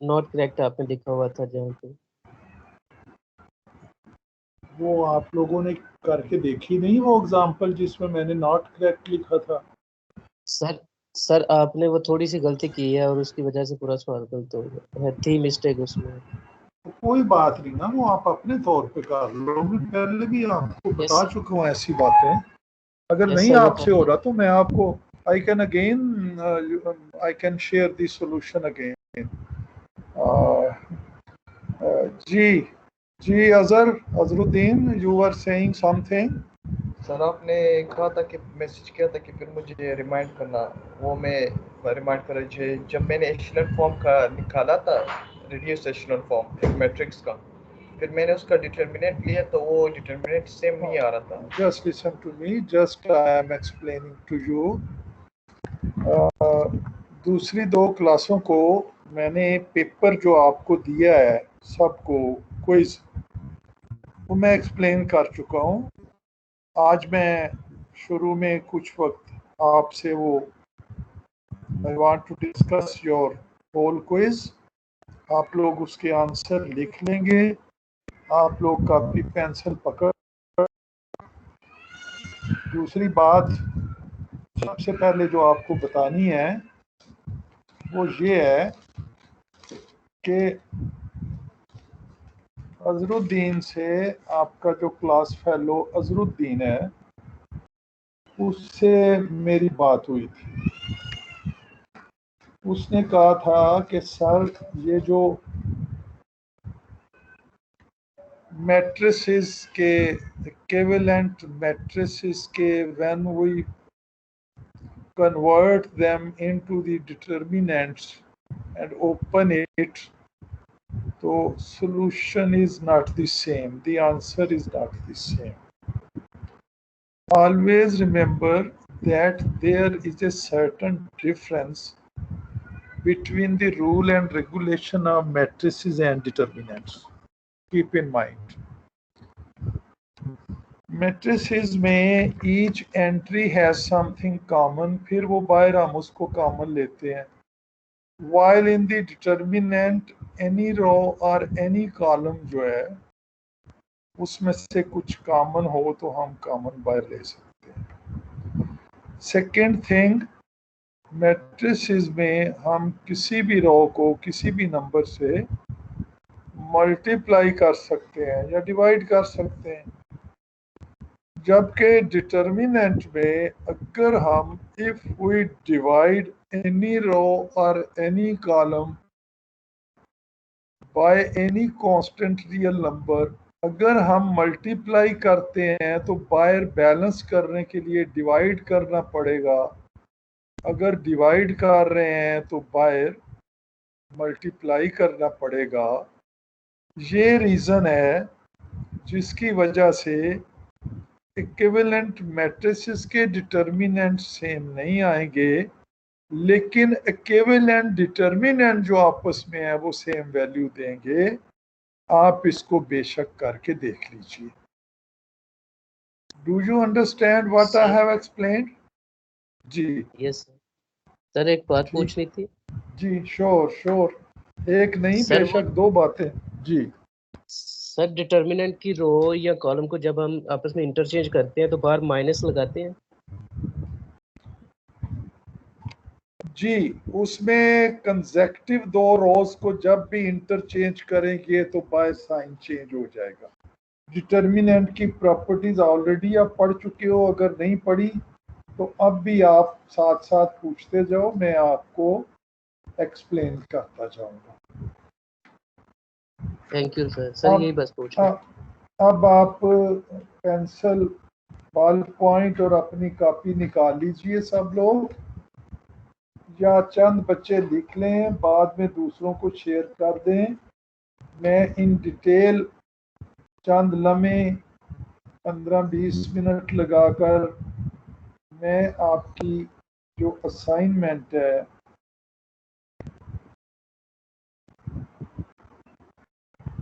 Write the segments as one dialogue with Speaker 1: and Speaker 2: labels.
Speaker 1: Not correct आपने लिखा हुआ था जहाँ पे।
Speaker 2: वो आप लोगों ने करके देखी नहीं वो एग्जाम्पल जिसमें मैंने नॉट करेक्ट लिखा था?
Speaker 1: सर सर आपने वो थोड़ी सी गलती की है और उसकी वजह से पूरा सवाल गलत हो गया है, थी मिस्टेक उसमें।
Speaker 2: तो कोई बात नहीं ना, वो आप अपने तौर पे कर लो, मैं पहले भी आपको
Speaker 1: यस।
Speaker 2: बता चुका हूँ ऐसी बातें। अगर
Speaker 1: यस
Speaker 2: नहीं
Speaker 1: सर, वो
Speaker 2: आपसे हो
Speaker 1: पहले।
Speaker 2: रहा तो मैं आपको I can again I can share the solution again. जी जी, Azharuddin, you are saying something.
Speaker 3: Sir आपने कहा था कि मैसेज किया था कि फिर मुझे रिमाइंड करना, वो मैं रिमाइंड कर रही जब मैंने एशेलन फॉर्म का निकाला था, रिड्यूस एशेलन फॉर्म एक मैट्रिक्स का, फिर मैंने उसका डिटर्मिनेंट लिया तो वो डिटर्मिनेंट सेम नहीं आ रहा था।
Speaker 2: Just listen to me, just I am explaining to you. दूसरी दो क्लासों को मैंने पेपर जो आपको दिया है सबको, क्विज, वो मैं एक्सप्लेन कर चुका हूँ। आज मैं शुरू में कुछ वक्त आपसे वो I want to discuss your whole quiz. आप लोग उसके आंसर लिख लेंगे, आप लोग कापी पेंसिल पकड़। दूसरी बात सबसे पहले जो आपको बतानी है वो ये है कि अजरुद्दीन से, आपका जो क्लास फेलो अजरुद्दीन है, उससे मेरी बात हुई थी। उसने कहा था कि सर ये जो मैट्रिसेस के इक्विवेलेंट मैट्रिसेस के when we convert them into the determinants and open it, so solution is not the same, the answer is not the same. Always remember that there is a certain difference between the rule and regulation of matrices and determinants. Keep in mind. Matrices में each entry has something common, फिर वो बाहर हम उसको common लेते हैं. While in the determinant any row or any column जो है उसमें से कुछ कॉमन हो तो हम कॉमन बाहर ले सकते हैं. सेकेंड थिंग, मैट्रिसेस में हम किसी भी रो को किसी भी नंबर से मल्टीप्लाई कर सकते हैं या डिवाइड कर सकते हैं, जबकि डिटर्मिनेंट में अगर हम if we divide any row और any column by any constant real number, अगर हम मल्टीप्लाई करते हैं तो बाहर बैलेंस करने के लिए डिवाइड करना पड़ेगा, अगर डिवाइड कर रहे हैं तो बाहर मल्टीप्लाई करना पड़ेगा. ये रीज़न है जिसकी वजह से इक्विवेलेंट मैट्रिसेस के डिटर्मिनेंट सेम नहीं आएंगे, लेकिन इक्विवेलेंट डिटर्मिनेंट जो आपस में है वो सेम वैल्यू देंगे. आप इसको बेशक करके देख लीजिए. Do you understand what I have explained? जी
Speaker 1: यस सर, एक बात
Speaker 2: ठीक,
Speaker 1: पूछनी थी।
Speaker 2: जी श्योर श्योर, एक नहीं
Speaker 1: सर वो
Speaker 2: बेशक दो बातें. जी
Speaker 1: सर डिटर्मिनेंट की रो या कॉलम को जब हम आपस में इंटरचेंज करते हैं तो बाहर माइनस लगाते हैं।
Speaker 2: जी, उसमें कंसेक्टिव दो रोज को जब भी इंटरचेंज करेंगे तो बाय साइन चेंज हो जाएगा. डिटर्मिनेंट की प्रॉपर्टीज ऑलरेडी आप पढ़ चुके हो, अगर नहीं पढ़ी तो अब भी आप साथ साथ पूछते जाओ, मैं आपको एक्सप्लेन करता जाऊंगा.
Speaker 1: थैंक यू सर, सर
Speaker 2: अब
Speaker 1: यही बस पूछना।
Speaker 2: अब आप पेंसिल, बॉल पॉइंट और अपनी कॉपी निकाल लीजिए सब लोग, या चंद बच्चे लिख लें, बाद में दूसरों को शेयर कर दें. मैं इन डिटेल चंद लम्हे 15-20 मिनट लगाकर मैं आपकी जो असाइनमेंट है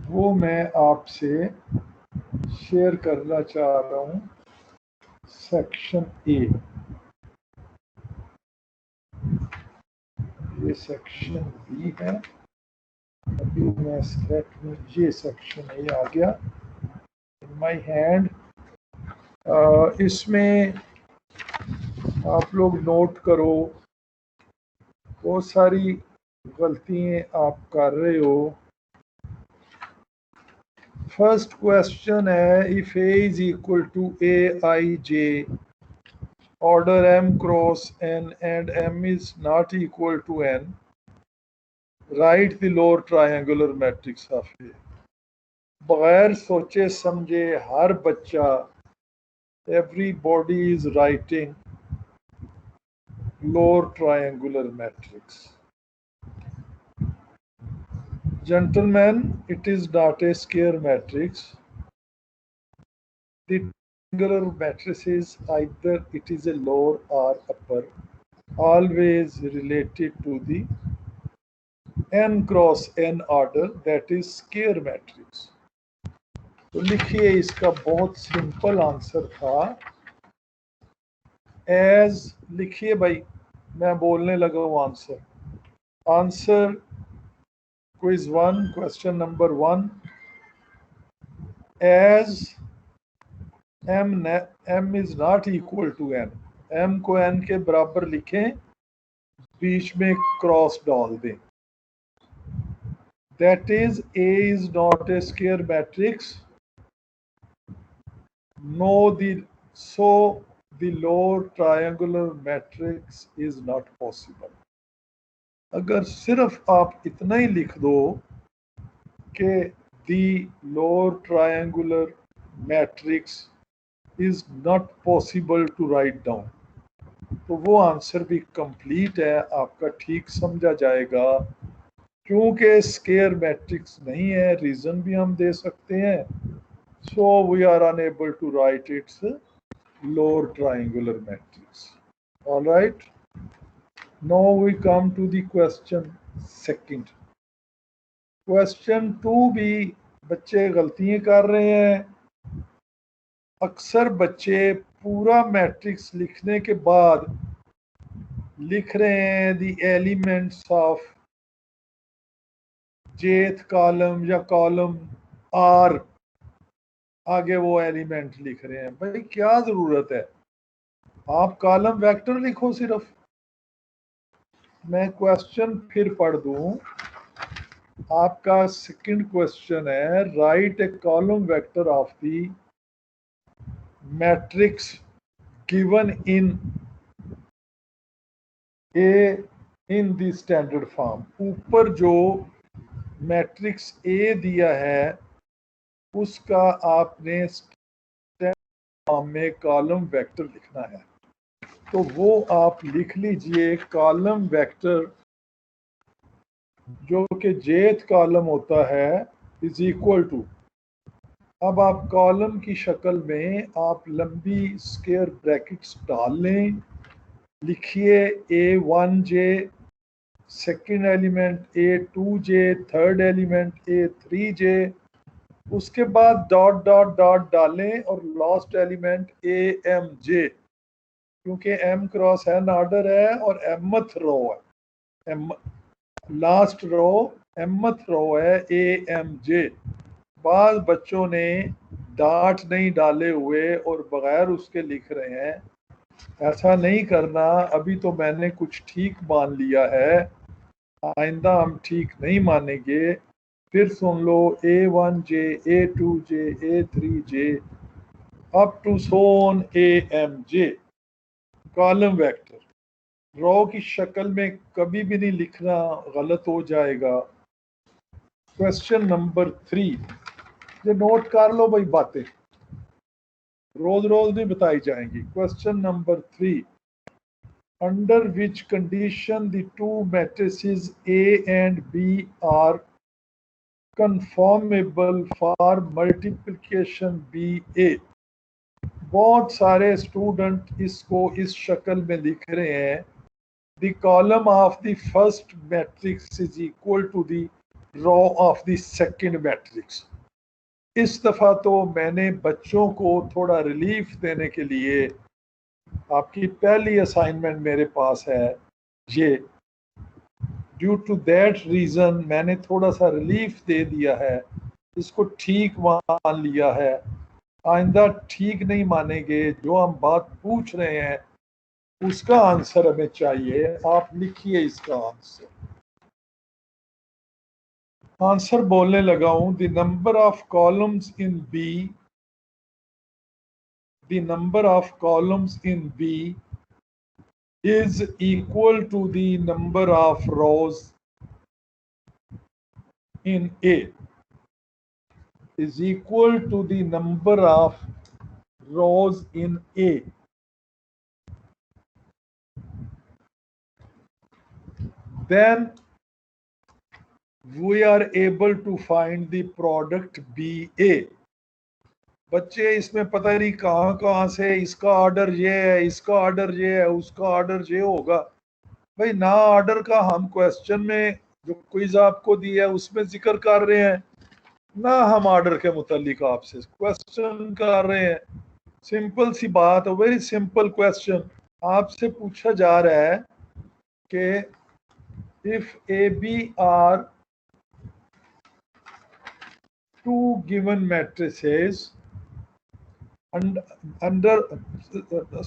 Speaker 2: वो मैं आपसे शेयर करना चाह रहा हूँ. सेक्शन ए, ये सेक्शन बी है. अभी मैं सेलेक्ट में ये सेक्शन ये आ गया इन माय हैंड। इसमें आप लोग नोट करो, बहुत सारी गलतियाँ आप कर रहे हो। फर्स्ट क्वेश्चन है, if A is equal to A I J order m cross n and m is not equal to n, right the lower triangular matrix of A. बगैर सोचे समझे हर बच्चा, everybody is writing lower triangular matrix. Gentlemen, it is not a square matrix. The triangular matrix is either it is a lower or upper, always related to the n cross n order, that is square matrix. तो लिखिए, इसका बहुत simple answer था। As लिखिए भाई, मैं बोलने लगा हूँ answer. Answer quiz 1, question number 1, as m is not equal to n, m को n के बराबर लिखें, बीच में क्रॉस डाल दें। That is a is not a square matrix, no so the lower triangular matrix is not possible. अगर सिर्फ आप इतना ही लिख दो कि the lower triangular matrix is not possible to write down, तो वो आंसर भी कंप्लीट है, आपका ठीक समझा जाएगा। क्योंकि स्क्वायर मैट्रिक्स नहीं है, रीजन भी हम दे सकते हैं, so we are unable to write its lower triangular matrix. Alright, now we come to the question second. Question 2 भी बच्चे गलतियां कर रहे हैं। अक्सर बच्चे पूरा मैट्रिक्स लिखने के बाद लिख रहे हैं द एलिमेंट्स ऑफ जेथ कॉलम या कॉलम आर, आगे वो एलिमेंट लिख रहे हैं। भाई क्या जरूरत है, आप कॉलम वेक्टर लिखो सिर्फ। मैं क्वेश्चन फिर पढ़ दूं, आपका सेकंड क्वेश्चन है, right A column vector of the matrix given in A in the standard form. ऊपर जो मैट्रिक्स ए दिया है उसका आपने स्टैंडर्ड फॉर्म में कॉलम वेक्टर लिखना है, तो वो आप लिख लीजिए। कॉलम वेक्टर जो कि जेथ कॉलम होता है इज इक्वल टू, अब आप कॉलम की शक्ल में आप लंबी स्क्वायर ब्रैकेट्स डाल लें, लिखिए A1J, second element A2J, third element A3J, उसके बाद डॉट डॉट डॉट डालें और लास्ट एलिमेंट AMJ, क्योंकि m क्रॉस n ऑर्डर है और mth रो है, लास्ट रो mth रो है AMJ। बाज बच्चों ने डाट नहीं डाले हुए और बगैर उसके लिख रहे हैं, ऐसा नहीं करना। अभी तो मैंने कुछ ठीक मान लिया है, आइंदा हम ठीक नहीं मानेंगे। फिर सुन लो, A1J, A2J, A3J up to so on AMJ column vector. Row की शक्ल में कभी भी नहीं लिखना, गलत हो जाएगा। क्वेश्चन नंबर 3, ये नोट कर लो भाई, बातें रोज रोज नहीं बताई जाएंगी। Question number 3, under which condition the two matrices A and B are conformable for multiplication BA। बहुत सारे स्टूडेंट इसको इस शक्ल में लिख रहे हैं, the column of the first matrix is equal to the row of the second matrix. इस दफ़ा तो मैंने बच्चों को थोड़ा रिलीफ देने के लिए, आपकी पहली असाइनमेंट मेरे पास है ये, ड्यू टू दैट रीज़न मैंने थोड़ा सा रिलीफ दे दिया है, इसको ठीक मान लिया है। आइंदा ठीक नहीं मानेंगे, जो हम बात पूछ रहे हैं उसका आंसर हमें चाहिए। आप लिखिए इसका आंसर। आंसर बोलने लगा हूं। The number of columns in B, the number of columns in B is equal to the number of rows in A, is equal to the number of rows in A. Then we are able to find the product BA. बच्चे इसमें पता नहीं कहाँ से इसका order ये है, इसका ऑर्डर ये है, उसका ऑर्डर ये होगा। भाई ना ऑर्डर का हम क्वेश्चन में जो क्विज आपको दिया है उसमें जिक्र कर रहे हैं, ना हम ऑर्डर के मुतालिक आपसे क्वेश्चन कर रहे हैं। सिंपल सी बात, वेरी सिंपल क्वेश्चन आपसे पूछा जा रहा है कि if A B are two given matrices under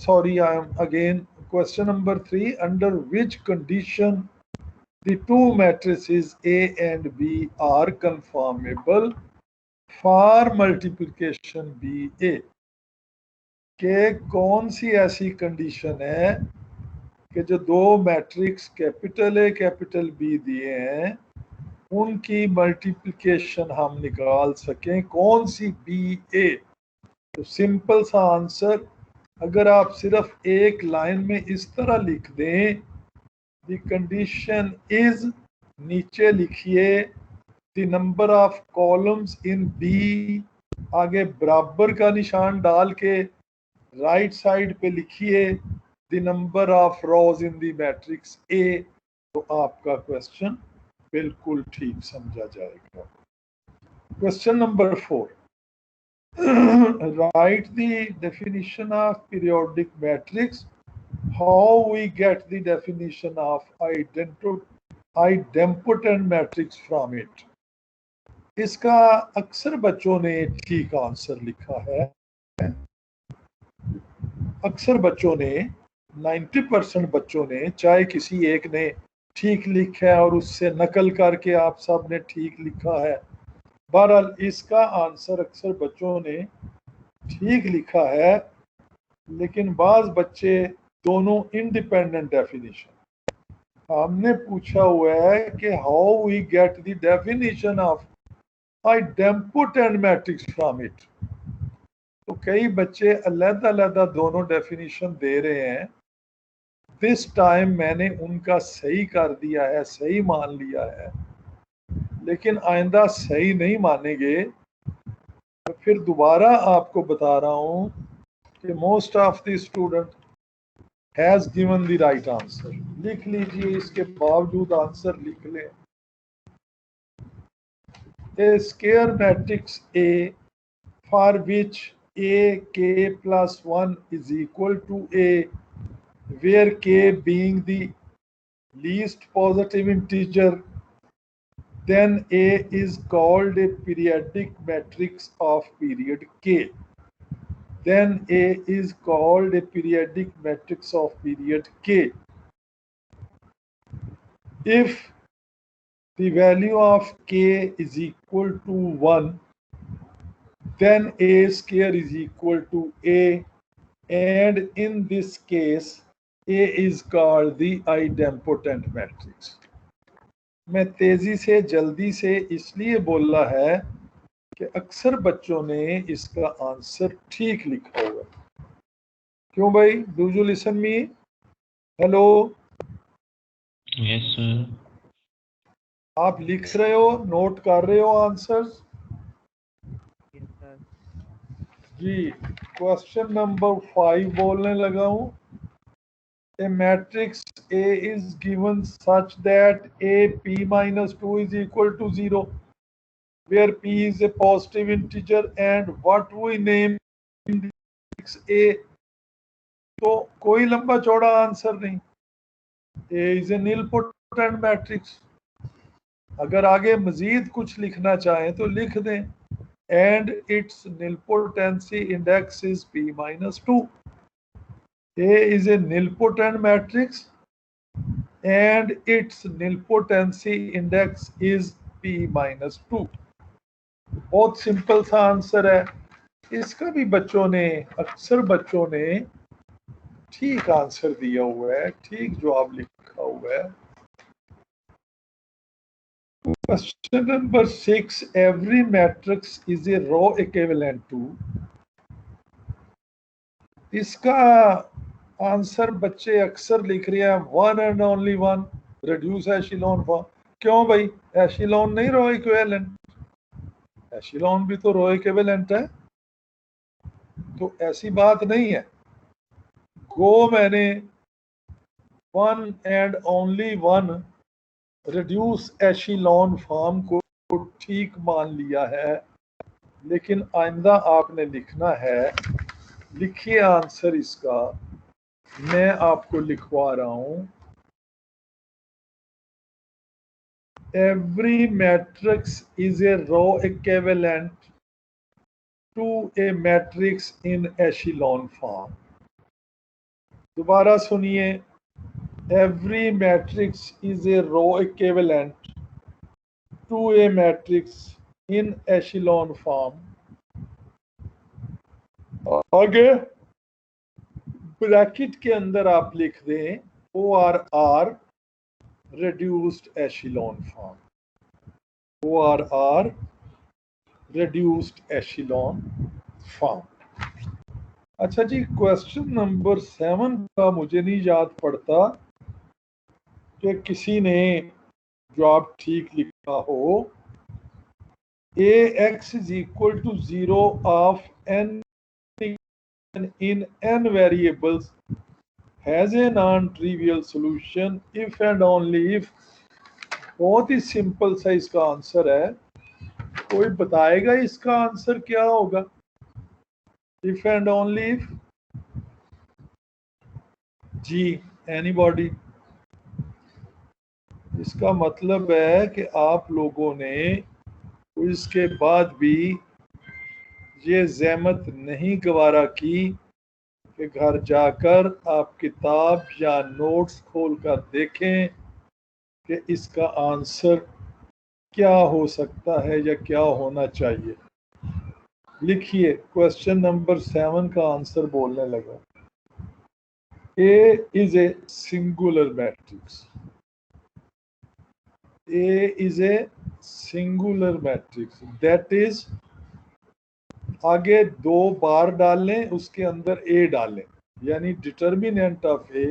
Speaker 2: sorry, I am again question number 3, under which condition the two matrices A and B are conformable for multiplication BA। के कौन सी ऐसी condition है कि जो दो matrix capital A capital B दिए हैं उनकी मल्टीप्लिकेशन हम निकाल सकें, कौन सी बी ए। तो सिंपल सा आंसर, अगर आप सिर्फ एक लाइन में इस तरह लिख दें, द कंडीशन इज, नीचे लिखिए the number of columns in B, आगे बराबर का निशान डाल के राइट साइड पे लिखिए the number of rose in the matrix ए, तो आपका क्वेश्चन बिल्कुल ठीक समझा जाएगा। Question number 4, write the definition of periodic matrix. How we get the definition of idempotent matrix from it? इसका अक्सर बच्चों ने ठीक आंसर लिखा है। अक्सर बच्चों ने 90% बच्चों ने, चाहे किसी एक ने ठीक लिखा है और उससे नकल करके आप सब ने ठीक लिखा है। बहरहाल इसका आंसर अक्सर बच्चों ने ठीक लिखा है, लेकिन बाज बच्चे दोनों इंडिपेंडेंट डेफिनेशन। हमने पूछा हुआ है कि how we get the definition of idempotent matrix from it. तो कई बच्चे अलग-अलग दोनों डेफिनेशन दे रहे हैं। दिस टाइम मैंने उनका सही कर दिया है, सही मान लिया है, लेकिन आइंदा सही नहीं मानेंगे तो फिर दोबारा आपको बता रहा हूं कि most of the student has given the right answer. लिख लीजिए, इसके बावजूद आंसर लिख लें। A square matrix A for which A K plus 1 is equal to A, where k being the least positive integer, then A is called a periodic matrix of period k. Then A is called a periodic matrix of period k if the value of k is equal to 1, then A square is equal to A, and in this case A is called the idempotent matrix। मैं तेजी से जल्दी से इसलिए बोला है कि अक्सर बच्चों ने इसका आंसर ठीक लिखा हुआ है। क्यों भाई? Do you listen me? Hello?
Speaker 4: Yes sir.
Speaker 2: आप लिख रहे हो, नोट कर रहे हो आंसर्स? जी, क्वेश्चन नंबर 5 बोलने लगा हूं। A matrix A is given such that A p minus 2 is equal to 0, where p is a positive integer and what we name matrix A। तो कोई लंबा चौड़ा आंसर नहीं। A is a nilpotent nilpotent matrix. अगर आगे मजीद कुछ लिखना चाहें तो लिख दें, and its nilpotency index is p-2। A is a nilpotent matrix and its nilpotency index is p-2। बहुत सिंपल सा आंसर है। इसका भी बच्चों ने, अक्सर बच्चों ने ठीक आंसर दिया हुआ है, ठीक जवाब लिखा हुआ है। Question number 6, every matrix is a row equivalent to. इसका आंसर बच्चे अक्सर लिख रहे हैं one and only one, reduce echelon form. क्यों भाई, एशिलॉन नहीं रो इक्विवेलेंट? एशिलॉन भी तो रो इक्विवेलेंट है, तो ऐसी बात नहीं है। गो मैंने one and only one reduce echelon form को ठीक मान लिया है, लेकिन आइंदा आपने लिखना है, लिखिए आंसर इसका, मैं आपको लिखवा रहा हूं। Every matrix is a row equivalent to a matrix in echelon form. दोबारा सुनिए, every matrix is a row equivalent to a matrix in echelon form. आगे ब्रैकेट के अंदर आप लिख दें ORR reduced echelon form, ORR reduced echelon form। अच्छा जी, क्वेश्चन नंबर 7 का मुझे नहीं याद पड़ता कि किसी ने जवाब ठीक लिखा हो। AX is equal to 0 of n in n variables has a non-trivial solution if and only if। बहुत ही सिंपल सा इसका आंसर है। कोई बताएगा इसका आंसर क्या होगा? If and only if. जी, एनीबॉडी? इसका मतलब है कि आप लोगों ने इसके बाद भी ये ज़हमत नहीं गवारा की कि घर जाकर आप किताब या नोट्स खोलकर देखें कि इसका आंसर क्या हो सकता है या क्या होना चाहिए। लिखिए, क्वेश्चन नंबर 7 का आंसर बोलने लगा। A is a singular matrix। A is a singular matrix, that is, आगे 2 बार डालें, उसके अंदर A डालें, यानी डिटर्मिनेंट ऑफ A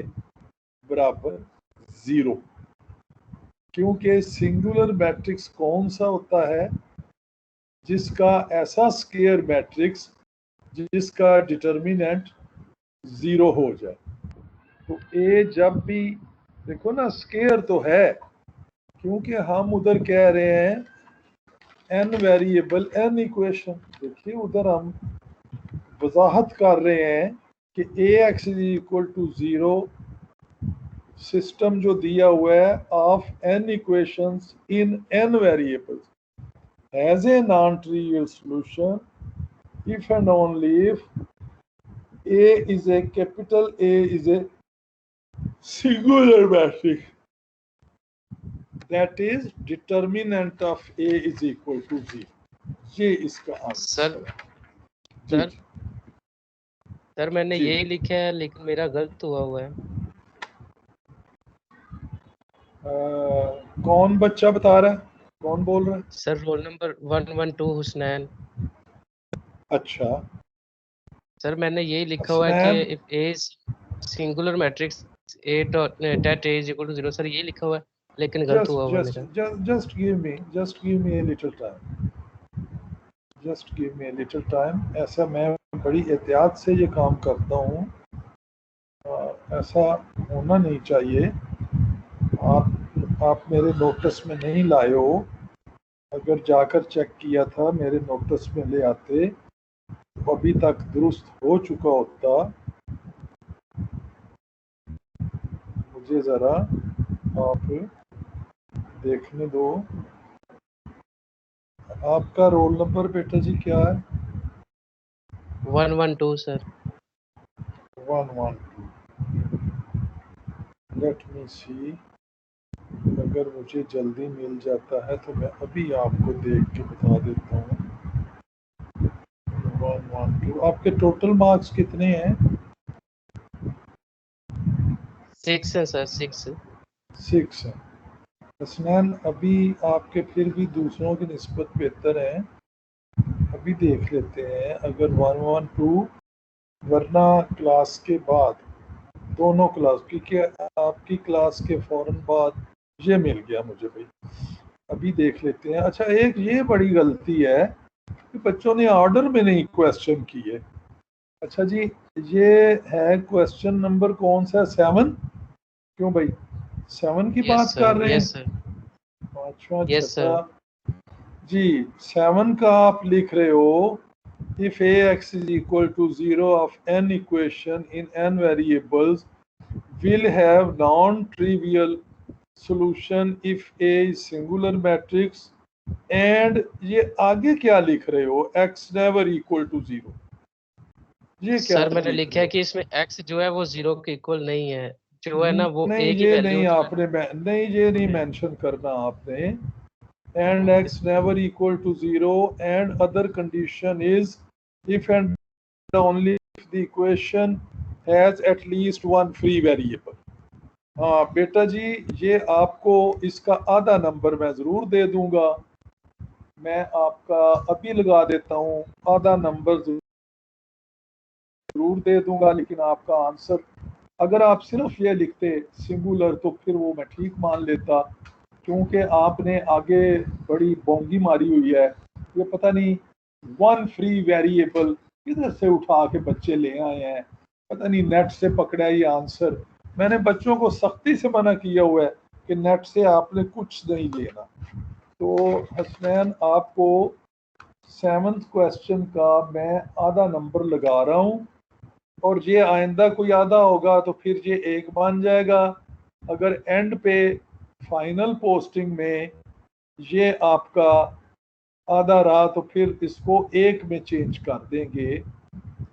Speaker 2: बराबर 0। क्योंकि सिंगुलर मैट्रिक्स कौन सा होता है? जिसका ऐसा स्केयर मैट्रिक्स जिसका डिटर्मिनेंट 0 हो जाए। तो A जब भी, देखो ना, स्केयर तो है, क्योंकि हम उधर कह रहे हैं n वेरिएबल n इक्वेशन। देखिए उधर हम वजाहत कर रहे हैं कि AX is equal to 0 system जो दिया हुआ है of n equations in n variables has a non trivial solution if and only if A is a capital A is a singular matrix, that is determinant of A is equal to 0। ये इसका answer.
Speaker 1: Sir मैंने यही लिखा है, लेकिन मेरा गलत हुआ है।
Speaker 2: कौन बच्चा बता रहा है? कौन बोल रहा है?
Speaker 1: Sir roll number 112 Husnain.
Speaker 2: अच्छा
Speaker 1: सर मैंने यही लिखा हुआ है कि if a singular matrix A that A is equal to 0। Sir यही लिखा हुआ है, लेकिन गलत हुआ मेरा।
Speaker 2: just give me a little time, just give me a little time। ऐसा मैं बड़ी एहतियात से ये काम करता हूँ, ऐसा होना नहीं चाहिए। आप मेरे नोटिस में नहीं लाए हो। अगर जाकर चेक किया था, मेरे नोटिस में ले आते तो अभी तक दुरुस्त हो चुका होता। मुझे ज़रा आप देखने दो। आपका रोल नंबर बेटा जी क्या है?
Speaker 1: 112 सर।
Speaker 2: 112। लेट मी सी, अगर मुझे जल्दी मिल जाता है तो मैं अभी आपको देख के बता देता हूँ। 112। आपके टोटल मार्क्स कितने हैं?
Speaker 1: 6 है सर, 6।
Speaker 2: 6 है। हसनैन अभी आपके फिर भी दूसरों की निस्बत बेहतर हैं। अभी देख लेते हैं अगर 112, वरना क्लास के बाद दोनों क्लास, क्योंकि आपकी क्लास के फौरन बाद ये मिल गया मुझे भाई। अभी देख लेते हैं। अच्छा, एक ये बड़ी गलती है कि बच्चों ने ऑर्डर में नहीं क्वेश्चन किए। अच्छा जी, ये है क्वेश्चन नंबर कौन सा? 7। क्यों भाई, 7 की
Speaker 1: यस
Speaker 2: बात कर
Speaker 1: सर,
Speaker 2: रहे
Speaker 1: यस
Speaker 2: हैं?
Speaker 1: सर,
Speaker 2: पांचवा
Speaker 1: यस
Speaker 2: छठा
Speaker 1: सर।
Speaker 2: जी। 7 का आप लिख रहे हो, if ax is equal to 0 of n equation in n variables will have non-trivial solution if a is singular matrix and ये आगे क्या लिख रहे हो? x never equal to 0, ये क्या
Speaker 1: सर मैंने
Speaker 2: लिख
Speaker 1: लिखा
Speaker 2: रहे
Speaker 1: है
Speaker 2: हो?
Speaker 1: कि इसमें x जो है वो 0 के इक्वल नहीं है, जो है ना वो
Speaker 2: नहीं,
Speaker 1: a की
Speaker 2: ये
Speaker 1: वैल्यू
Speaker 2: नहीं
Speaker 1: जो है
Speaker 2: आपने नहीं, ये नहीं
Speaker 1: ना।
Speaker 2: मेंशन करना आपने। and x never equal to 0 and other condition is if and only if the equation has at least one free variable। हाँ बेटा जी, ये आपको इसका आधा नंबर मैं ज़रूर दे दूंगा। मैं आपका अभी लगा देता हूँ, आधा नंबर ज़रूर दे दूंगा, लेकिन आपका आंसर अगर आप सिर्फ ये लिखते सिंगुलर तो फिर वो मैं ठीक मान लेता, क्योंकि आपने आगे बड़ी बोंगी मारी हुई है। ये पता नहीं वन फ्री वेरिएबल किधर से उठा के बच्चे ले आए हैं, पता नहीं नेट से पकड़ा ये आंसर। मैंने बच्चों को सख्ती से मना किया हुआ है कि नेट से आपने कुछ नहीं लेना। तो हसनैन आपको 7th क्वेश्चन का मैं आधा नंबर लगा रहा हूँ, और ये आइंदा कोई आधा होगा तो फिर ये एक बन जाएगा। अगर एंड पे फाइनल पोस्टिंग में ये आपका आधा रहा तो फिर इसको एक में चेंज कर देंगे।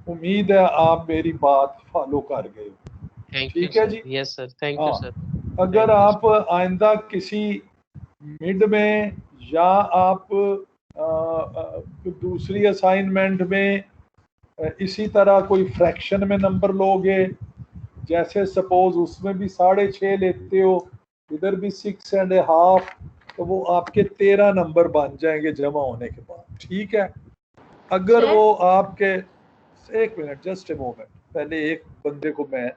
Speaker 2: उम्मीद है आप मेरी बात फॉलो कर गए हो।
Speaker 1: थैंक यू
Speaker 2: ठीक है
Speaker 1: सर,
Speaker 2: जी।
Speaker 1: यस सर, थैंक यू
Speaker 2: हाँ,
Speaker 1: सर,
Speaker 2: अगर
Speaker 1: थैंक यू
Speaker 2: आप
Speaker 1: सर।
Speaker 2: आइंदा किसी मिड में या आप दूसरी असाइनमेंट में इसी तरह कोई फ्रैक्शन में नंबर लोगे, जैसे सपोज उसमें भी 6.5 लेते हो, इधर भी 6.5, तो वो आपके 13 नंबर बन जाएंगे जमा होने के बाद। ठीक है, अगर
Speaker 4: सर?
Speaker 2: वो आपके, एक मिनट, जस्ट ए मोमेंट, पहले एक बंदे को मैं,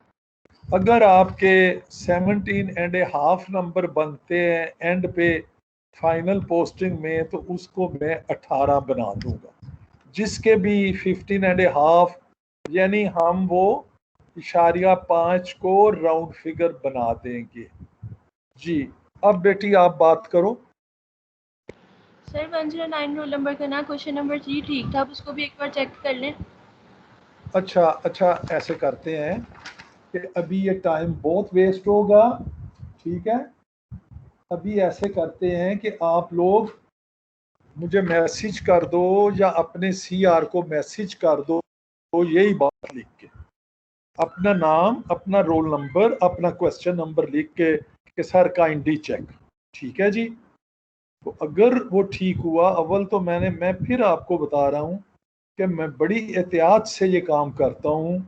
Speaker 2: अगर आपके 17.5 नंबर बनते हैं एंड पे फाइनल पोस्टिंग में, तो उसको मैं 18 बना दूंगा। जिसके भी 15.5, यानी हम वो *5 को राउंड फिगर बना देंगे। जी, अब बेटी आप बात करो।
Speaker 4: सर 109 रोल नंबर का ना क्वेश्चन नंबर 3 ठीक था, आप उसको भी एक बार चेक कर लें।
Speaker 2: अच्छा अच्छा, ऐसे करते हैं कि अभी ये टाइम बहुत वेस्ट होगा। ठीक है, अभी ऐसे करते हैं कि आप लोग मुझे मैसेज कर दो या अपने CR को मैसेज कर दो, तो यही बात लिख के अपना नाम, अपना रोल नंबर, अपना क्वेश्चन नंबर लिख के कि सर काइंडली चेक। ठीक है जी। तो अगर वो ठीक हुआ, अव्वल तो मैं फिर आपको बता रहा हूँ कि मैं बड़ी एहतियात से ये काम करता हूँ।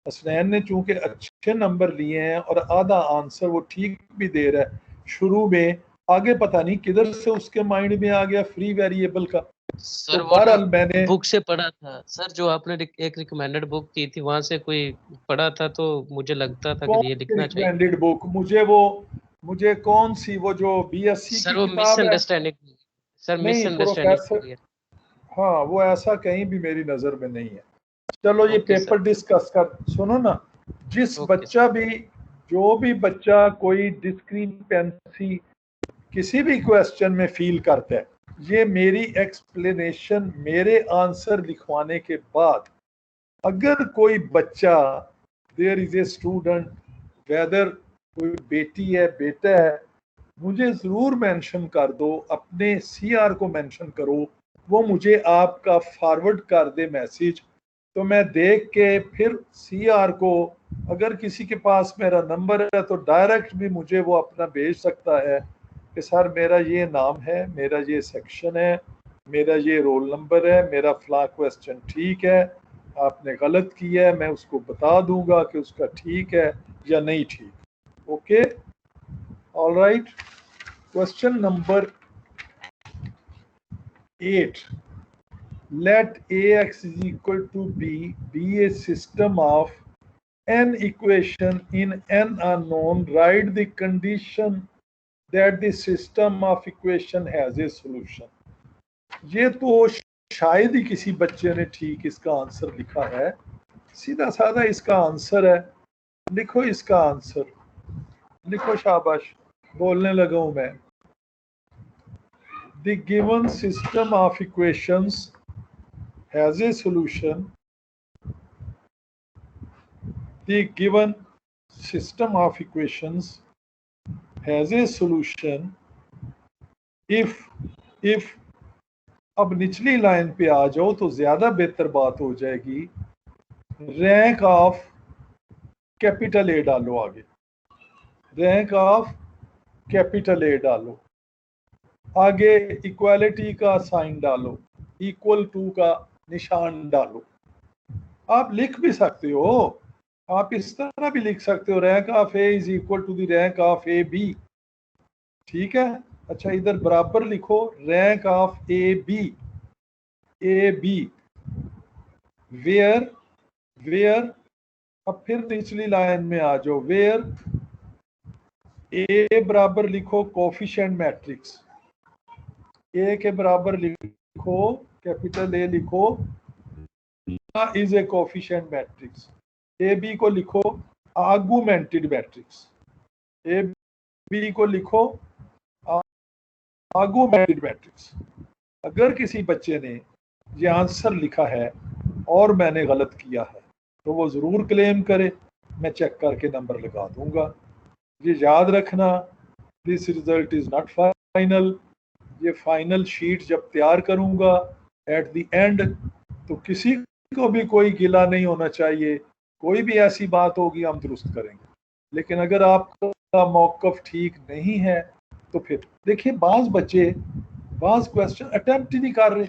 Speaker 2: हसनैन ने चूंकि अच्छे नंबर लिए हैं और आधा आंसर वो ठीक भी दे रहा है शुरू में, आगे पता नहीं किधर से उसके माइंड में आ गया फ्री वेरिएबल का।
Speaker 1: सर
Speaker 2: तो
Speaker 1: वो ना
Speaker 2: बहरहाल मैंने
Speaker 1: बुक से पढ़ा था सर, जो आपने एक रिकमेंडेड बुक की थी वहां से कोई पढ़ा था, तो मुझे लगता था
Speaker 2: कौन
Speaker 1: कि ये
Speaker 2: सी
Speaker 1: लिखना चाहिए।
Speaker 2: Recommended book? मुझे कौन सी, वो जो BSc
Speaker 1: सर
Speaker 2: की
Speaker 1: वो
Speaker 2: किताब है?
Speaker 1: मिसअंडरस्टैंडिंग, सर
Speaker 2: नहीं,
Speaker 1: मिसअंडरस्टैंडिंग हो
Speaker 2: प्रोफेसर,
Speaker 1: रही है।
Speaker 2: हाँ वो ऐसा कहीं भी मेरी नज़र में नहीं है। चलो ये
Speaker 1: ओके
Speaker 2: पेपर
Speaker 1: सर,
Speaker 2: डिस्कस कर, सुनो ना, जिस
Speaker 1: ओके सर।
Speaker 2: बच्चा भी, जो भी बच्चा कोई डिस्क्रिपेंसी किसी भी क्वेश्चन में फील करता है, ये मेरी एक्सप्लेनेशन, मेरे आंसर लिखवाने के बाद अगर कोई बच्चा, there is a student, whether कोई बेटी है बेटा है, मुझे ज़रूर मेंशन कर दो, अपने सीआर को मेंशन करो, वो मुझे आपका फॉरवर्ड कर दे मैसेज, तो मैं देख के फिर सीआर को, अगर किसी के पास मेरा नंबर है तो डायरेक्ट भी मुझे वो अपना भेज सकता है कि सर मेरा ये नाम है, मेरा ये सेक्शन है, मेरा ये रोल नंबर है, मेरा फला क्वेश्चन ठीक है, आपने गलत किया है, मैं उसको बता दूंगा कि उसका ठीक है या नहीं ठीक। Okay, all right. Question number 8, let ax is equal to b be a system of n equation in n unknown, write the condition that the system of equation has a solution। ये तो शायद ही किसी बच्चे ने ठीक इसका answer लिखा है, सीधा साधा इसका आंसर है। लिखो इसका आंसर, लिखो, शाबाश, बोलने लगा हूं मैं। The given system of equations has a solution. The given system of equations has a solution if अब निचली लाइन पे आ जाओ तो ज्यादा बेहतर बात हो जाएगी। रैंक ऑफ कैपिटल ए डालो, आगे रैंक ऑफ कैपिटल ए डालो, आगे इक्वालिटी का साइन डालो, इक्वल टू का निशान डालो। आप लिख भी सकते हो, आप इस तरह भी लिख सकते हो, rank of A is equal to the rank of A B, ठीक है। अच्छा, इधर बराबर लिखो rank of A B where अब फिर निचली लाइन में आ जाओ, वेयर ए बराबर लिखो कोफिशिएंट मैट्रिक्स, ए के बराबर लिखो कैपिटल ए लिखो is a coefficient matrix, A B को लिखो आर्गुमेंटेड मैट्रिक्स, ए बी को लिखो आर्गुमेंटेड मैट्रिक्स। अगर किसी बच्चे ने ये आंसर लिखा है और मैंने गलत किया है तो वो ज़रूर क्लेम करे, मैं चेक करके नंबर लगा दूंगा। ये याद रखना, this result is not final. ये फाइनल शीट जब तैयार करूंगा एट द एंड, तो किसी को भी कोई गिला नहीं होना चाहिए। कोई भी ऐसी बात होगी हम दुरुस्त करेंगे, लेकिन अगर आपका मौक़िफ़ ठीक नहीं है तो फिर देखिए, बाज़ क्वेश्चन अटेम्प्ट ही नहीं कर रहे,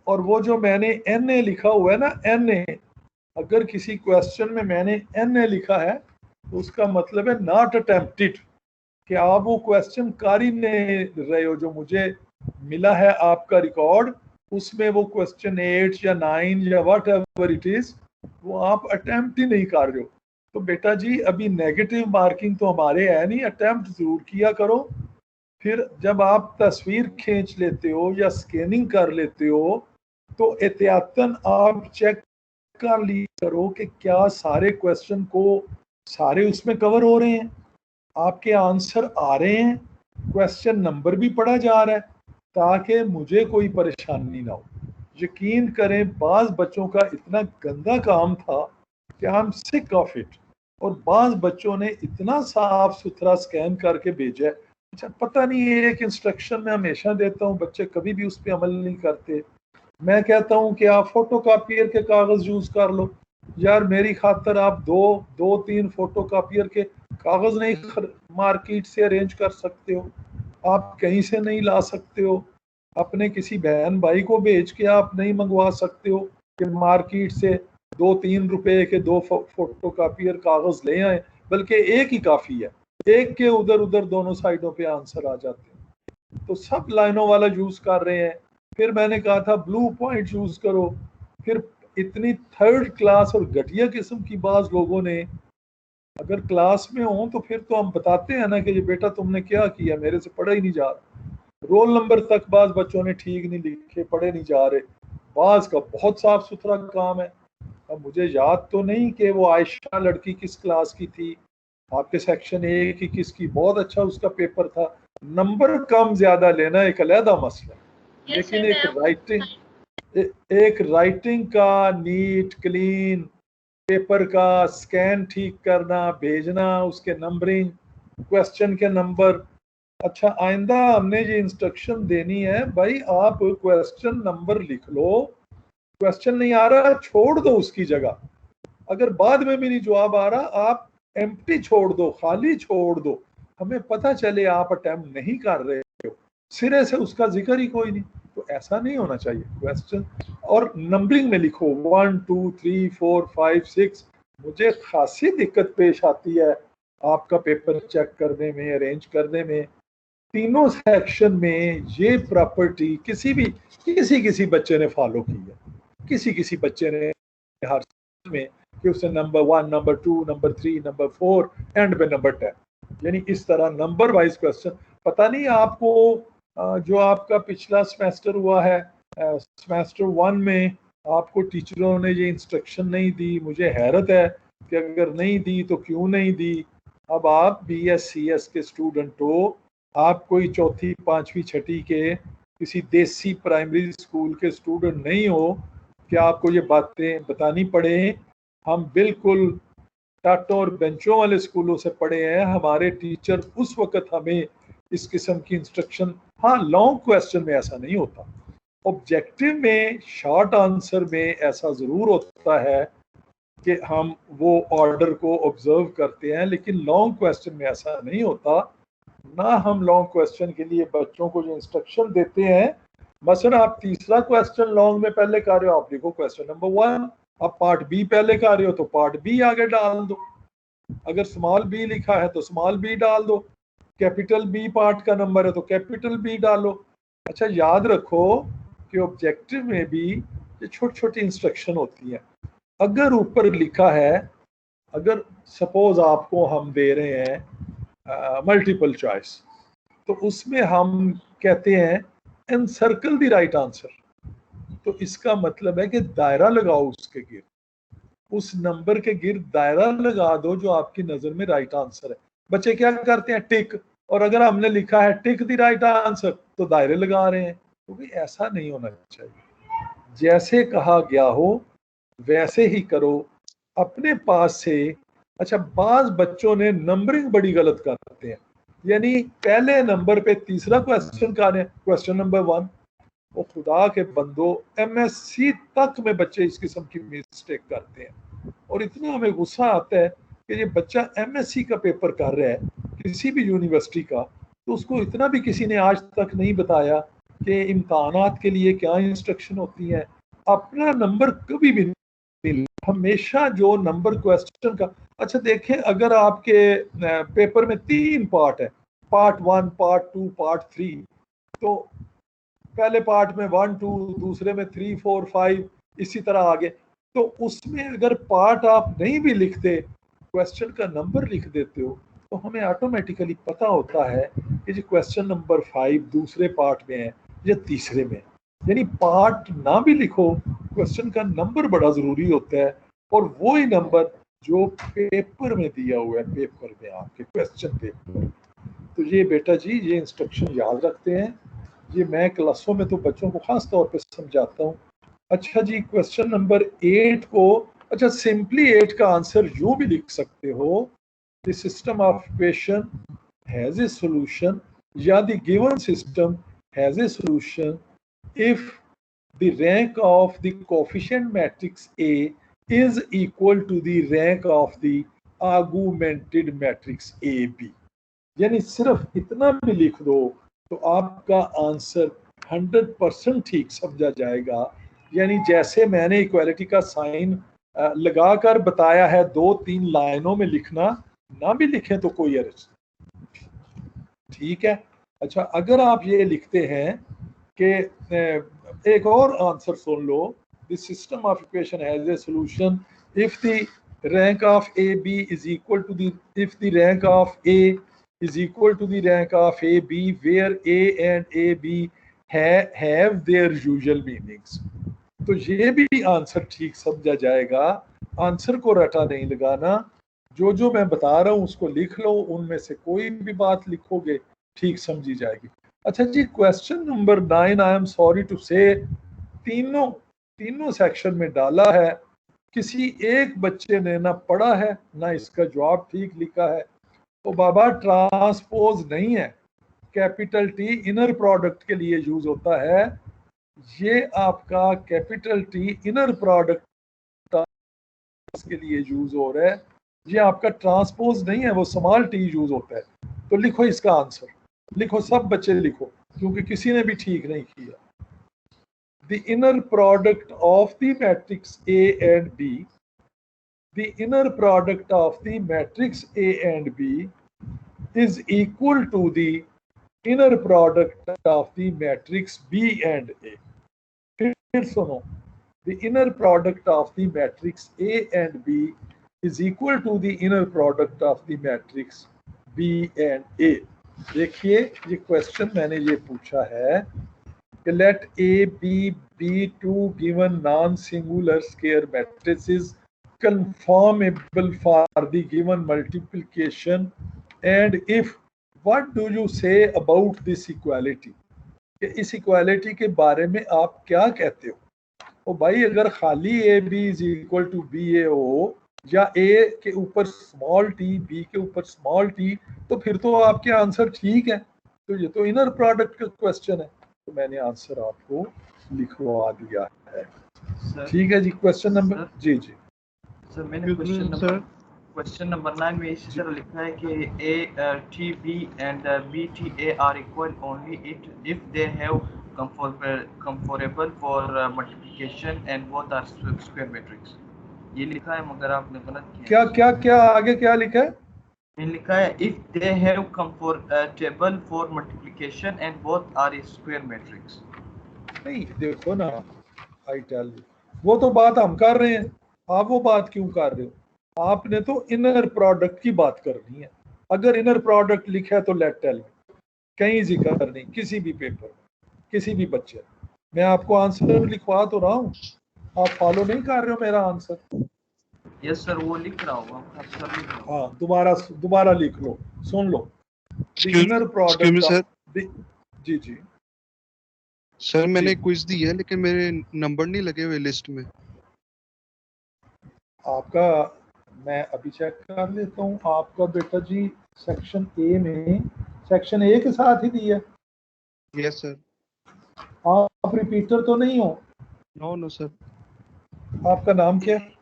Speaker 2: और वो जो मैंने NA लिखा हुआ है ना, NA, अगर किसी क्वेश्चन में मैंने NA लिखा है तो उसका मतलब है नॉट अटेम्प्टेड, कि आप वो क्वेश्चन कर ही नहीं रहे हो। जो मुझे मिला है आपका रिकॉर्ड, उसमें वो क्वेश्चन 8 या 9 या वट एवर इट इज, वो आप अटेम्प्ट ही नहीं कर रहे हो। तो बेटा जी, अभी नेगेटिव मार्किंग तो हमारे है नहीं, अटेम्प्ट जरूर किया करो। फिर जब आप तस्वीर खींच लेते हो या स्कैनिंग कर लेते हो तो एहतियातन आप चेक कर ली करो कि क्या सारे क्वेश्चन को सारे उसमें कवर हो रहे हैं, आपके आंसर आ रहे हैं, क्वेश्चन नंबर भी पढ़ा जा रहा है, ताकि मुझे कोई परेशानी ना हो। यकीन करें, बाज़ बच्चों का इतना गंदा काम था कि I am sick of it, और बाज़ बच्चों ने इतना साफ सुथरा स्कैन करके भेजा है। अच्छा, पता नहीं, ये एक इंस्ट्रक्शन मैं हमेशा देता हूँ, बच्चे कभी भी उस पर अमल नहीं करते। मैं कहता हूँ कि आप फोटो कापियर के कागज़ यूज़ कर लो। यार मेरी खातर आप दो तीन फोटो कापियर के कागज़ नहीं मार्केट से अरेंज कर सकते हो, आप कहीं से नहीं ला सकते हो, अपने किसी बहन भाई को भेज के आप नहीं मंगवा सकते हो कि मार्केट से 2-3 रुपए के 2 फोटो कापियर कागज़ ले आए, बल्कि एक ही काफ़ी है, एक के उधर उधर दोनों साइडों पे आंसर आ जाते हैं। तो सब लाइनों वाला यूज़ कर रहे हैं। फिर मैंने कहा था ब्लू पॉइंट यूज़ करो। फिर इतनी थर्ड क्लास और घटिया किस्म की बाज़ लोगों ने, अगर क्लास में हो तो फिर तो हम बताते हैं ना कि ये बेटा तुमने क्या किया, मेरे से पढ़ा ही नहीं जा रहा। रोल नंबर तक बाज़ बच्चों ने ठीक नहीं लिखे, पढ़े नहीं जा रहे। बाज़ का बहुत साफ सुथरा काम है। अब मुझे याद तो नहीं कि वो आयशा लड़की किस क्लास की थी, आपके सेक्शन ए की किसकी, बहुत अच्छा उसका पेपर था। नंबर कम ज्यादा लेना एक अलहदा मसला, लेकिन एक राइटिंग का नीट क्लीन पेपर का स्कैन ठीक करना, भेजना, उसके नंबरिंग, क्वेश्चन के नंबर, अच्छा, आइंदा हमने ये इंस्ट्रक्शन देनी है, भाई आप क्वेश्चन नंबर लिख लो, क्वेश्चन नहीं आ रहा छोड़ दो उसकी जगह, अगर बाद में भी नहीं जवाब आ रहा आप एम्प्टी छोड़ दो, खाली छोड़ दो, हमें पता चले आप अटेम्प्ट नहीं कर रहे हो, सिरे से उसका जिक्र ही कोई नहीं। तो ऐसा नहीं होना चाहिए क्वेश्चन। और नंबरिंग में लिखो 1 2 3 4 5 6। मुझे खासी दिक्कत पेश आती है आपका पेपर चेक करने में, अरेंज करने में। तीनों सेक्शन में ये प्रॉपर्टी किसी बच्चे ने फॉलो की है, किसी बच्चे ने हर में कि उसने number 1, number 2, number 3, number 4 and पे नंबर 10, यानी इस तरह नंबर वाइज क्वेश्चन। पता नहीं आपको जो आपका पिछला सेमेस्टर हुआ है, सेमेस्टर 1 में आपको टीचरों ने ये इंस्ट्रक्शन नहीं दी। मुझे हैरत है कि अगर नहीं दी तो क्यों नहीं दी। अब आप BScs के स्टूडेंट हो, आप कोई चौथी पांचवी छठी के किसी देसी प्राइमरी स्कूल के स्टूडेंट नहीं हो कि आपको ये बातें बतानी पड़े। हम बिल्कुल टाटों और बेंचों वाले स्कूलों से पढ़े हैं, हमारे टीचर उस वक्त हमें इस किस्म की इंस्ट्रक्शन, हाँ लॉन्ग क्वेश्चन में ऐसा नहीं होता, ऑब्जेक्टिव में शॉर्ट आंसर में ऐसा जरूर होता है कि हम वो ऑर्डर को ऑब्जर्व करते हैं, लेकिन लॉन्ग क्वेश्चन में ऐसा नहीं होता। ना हम लॉन्ग क्वेश्चन के लिए बच्चों को जो इंस्ट्रक्शन देते हैं, मसलन आप तीसरा क्वेश्चन लॉन्ग में पहले कर रहे हो, आप लिखो क्वेश्चन नंबर 1, आप पार्ट बी पहले कर रहे हो तो पार्ट बी आगे डाल दो, अगर स्मॉल बी लिखा है तो स्मॉल बी डाल दो, कैपिटल बी पार्ट का नंबर है तो कैपिटल बी डालो। अच्छा, याद रखो कि ऑब्जेक्टिव में भी ये छोटी छोटी इंस्ट्रक्शन होती हैं। अगर ऊपर लिखा है, अगर सपोज आपको हम दे रहे हैं मल्टीपल चॉइस, तो उसमें हम कहते हैं एनसर्कल द राइट आंसर, तो इसका मतलब है कि दायरा लगाओ उसके गिर्द, उस नंबर के गिर्द दायरा लगा दो जो आपकी नजर में राइट आंसर है। बच्चे क्या करते हैं, टिक, और अगर हमने लिखा है टिक द राइट आंसर तो दायरे लगा रहे हैं। तो भाई ऐसा नहीं होना चाहिए, जैसे कहा गया हो वैसे ही करो अपने पास से। अच्छा, बाज बच्चों ने नंबरिंग बड़ी गलत करते हैं, यानी पहले नंबर पे तीसरा क्वेश्चन का है क्वेश्चन नंबर 1। वो खुदा के बंदो, MSc तक में बच्चे इस किस्म की मिस्टेक करते हैं, और इतना हमें गुस्सा आता है कि ये बच्चा MSc का पेपर कर रहा है किसी भी यूनिवर्सिटी का, तो उसको इतना भी किसी ने आज तक नहीं बताया कि इम्तहानात के लिए क्या इंस्ट्रक्शन होती है। अपना नंबर कभी भी नहीं, हमेशा जो नंबर क्वेश्चन का। अच्छा देखें, अगर आपके पेपर में 3 पार्ट है, पार्ट 1, पार्ट 2, पार्ट 3, तो पहले पार्ट में 1 2, दूसरे में 3 4 5, इसी तरह आगे, तो उसमें अगर पार्ट आप नहीं भी लिखते, क्वेश्चन का नंबर लिख देते हो, तो हमें ऑटोमेटिकली पता होता है कि जी क्वेश्चन नंबर 5 दूसरे पार्ट में है या तीसरे में। यानी पार्ट ना भी लिखो, क्वेश्चन का नंबर बड़ा जरूरी होता है, और वो ही नंबर जो पेपर में दिया हुआ है, पेपर में आपके क्वेश्चन पेपर। तो ये बेटा जी, ये इंस्ट्रक्शन याद रखते हैं, ये मैं क्लासों में तो बच्चों को खास तौर पे समझाता हूँ। अच्छा जी, क्वेश्चन नंबर 8 को, अच्छा सिंपली 8 का आंसर यूं भी लिख सकते हो, the system of equation has a solution, या the given system has a solution if the rank of the coefficient matrix A is equal to the rank of the augmented matrix AB। यानी सिर्फ इतना भी लिख दो तो आपका answer 100% ठीक समझा जाएगा। यानी जैसे मैंने इक्वालिटी का साइन लगाकर बताया है, 2-3 लाइनों में लिखना, ना भी लिखें तो कोई अर्ज, ठीक है। अच्छा, अगर आप ये लिखते हैं कि एक और आंसर सुन लो, the system of equation has a solution if the rank of A B is equal to the, if the rank of A is equal to the rank of A B where A and A B have their usual meanings. तो ये भी answer ठीक समझा जाएगा, answer को रटा नहीं लगाना, जो जो मैं बता रहा हूँ उसको लिख लो, उनमें से कोई भी बात लिखोगे ठीक समझी जाएगी। अच्छा जी, question number 9, I am sorry to say, तीनों सेक्शन में डाला है, किसी एक बच्चे ने ना पढ़ा है ना इसका जवाब ठीक लिखा है। तो बाबा ट्रांसपोज नहीं है, कैपिटल टी इनर प्रोडक्ट के लिए यूज होता है, ये आपका कैपिटल टी इनर प्रोडक्ट के लिए यूज हो रहा है, ये आपका ट्रांसपोज नहीं है, वो स्मॉल टी यूज होता है। तो लिखो इसका आंसर, लिखो सब बच्चे लिखो, क्योंकि किसी ने भी ठीक नहीं किया। The inner product of the matrix A and B, the inner product of the matrix A and B is equal to the inner product of the matrix B and A. फिर सुनो, the inner product of the matrix A and B is equal to the inner product of the matrix B and A। देखिए ये question मैंने ये पूछा है कि let A B be two given non-singular square matrices conformable for the given multiplication, and if what do you say about this equality, कि इस equality के बारे में आप क्या कहते हो। तो भाई अगर खाली A B is equal to B A हो, या ए के ऊपर स्मॉल टी बी के ऊपर स्मॉल टी, तो फिर तो आपके आंसर ठीक है। तो ये तो इनर प्रोडक्ट का क्वेश्चन है, तो मैंने आंसर आपको लिखवा दिया है। ठीक है जी, क्वेश्चन नंबर जी जी
Speaker 3: सर मैंने क्वेश्चन नंबर 9 में इसी तरह लिखा है कि A T B and B T A are equal only if they have conformable for multiplication and both are square matrix. ये लिखा है मगर आपने गलत किया।
Speaker 2: क्या क्या क्या आगे क्या लिखा है?
Speaker 3: मैंने लिखा है if they have conformable for multiplication and both are square matrix.
Speaker 2: नहीं देखो ना, आई टेल यू, वो तो बात हम कर रहे हैं, आप वो बात क्यों कर रहे हो? आपने तो इनर प्रोडक्ट की बात करनी है। अगर इनर प्रोडक्ट लिखा है तो लेट टेल मी, कहीं जिक्र नहीं किसी भी पेपर, किसी भी बच्चे। मैं आपको आंसर लिखवा तो रहा हूँ, आप फॉलो नहीं कर रहे हो मेरा आंसर।
Speaker 3: यस सर, वो लिख रहा हूँ।
Speaker 2: हाँ, दोबारा लिख लो, सुन लो। Inner product. जी जी
Speaker 5: सर, मैंने क्विज दी है लेकिन मेरे नंबर नहीं लगे हुए लिस्ट में।
Speaker 2: आपका मैं अभी चेक कर लेता हूँ। आपका बेटा जी सेक्शन ए में, सेक्शन ए के साथ ही दिया।
Speaker 5: Yes sir.
Speaker 2: आप रिपीटर तो नहीं हो?
Speaker 5: No no sir.
Speaker 2: आपका नाम क्या है?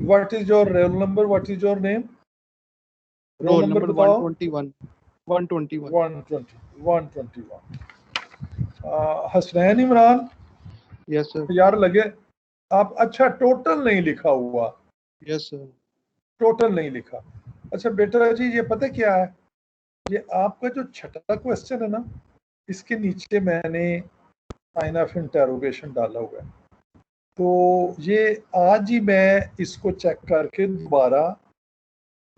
Speaker 2: What is your roll number, what is your name? Roll number बताओ। 121। हसनैन इमरान।
Speaker 5: Yes sir.
Speaker 2: यार लगे आप, अच्छा टोटल नहीं लिखा हुआ।
Speaker 5: Yes sir.
Speaker 2: टोटल नहीं लिखा। अच्छा बेटा जी, ये पता क्या है, ये आपका जो छठा क्वेश्चन है ना, इसके नीचे मैंने साइन ऑफ इंटरोगेशन डाला हुआ है। तो ये आज ही मैं इसको चेक करके दोबारा,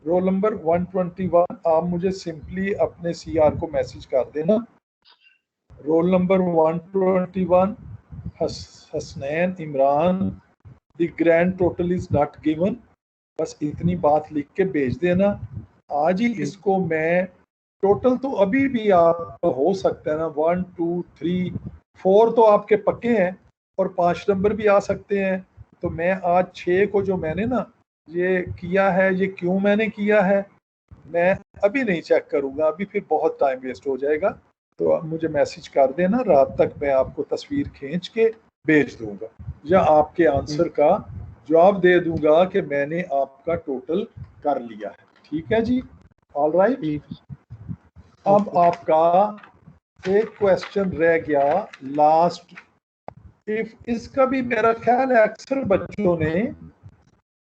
Speaker 2: रोल नंबर 121, आप मुझे सिंपली अपने सीआर को मैसेज कर देना। Roll number 121 Hasnain Imran, the grand total is not given, बस इतनी बात लिख के भेज देना। आज ही इसको मैं, टोटल तो अभी भी आप हो सकता है ना, 1 2 3 4 तो आपके पक्के हैं, और 5 नंबर भी आ सकते हैं। तो मैं आज 6 को जो मैंने ना ये किया है, ये क्यों मैंने किया है मैं अभी नहीं चेक करूँगा, अभी फिर बहुत टाइम वेस्ट हो जाएगा। तो आप मुझे मैसेज कर देना, रात तक मैं आपको तस्वीर खींच के भेज दूंगा, या आपके आंसर का जवाब दे दूंगा कि मैंने आपका टोटल कर लिया है। ठीक है जी, ऑल राइट। अब आपका एक क्वेश्चन रह गया लास्ट। इफ इसका भी मेरा ख्याल है अक्सर बच्चों ने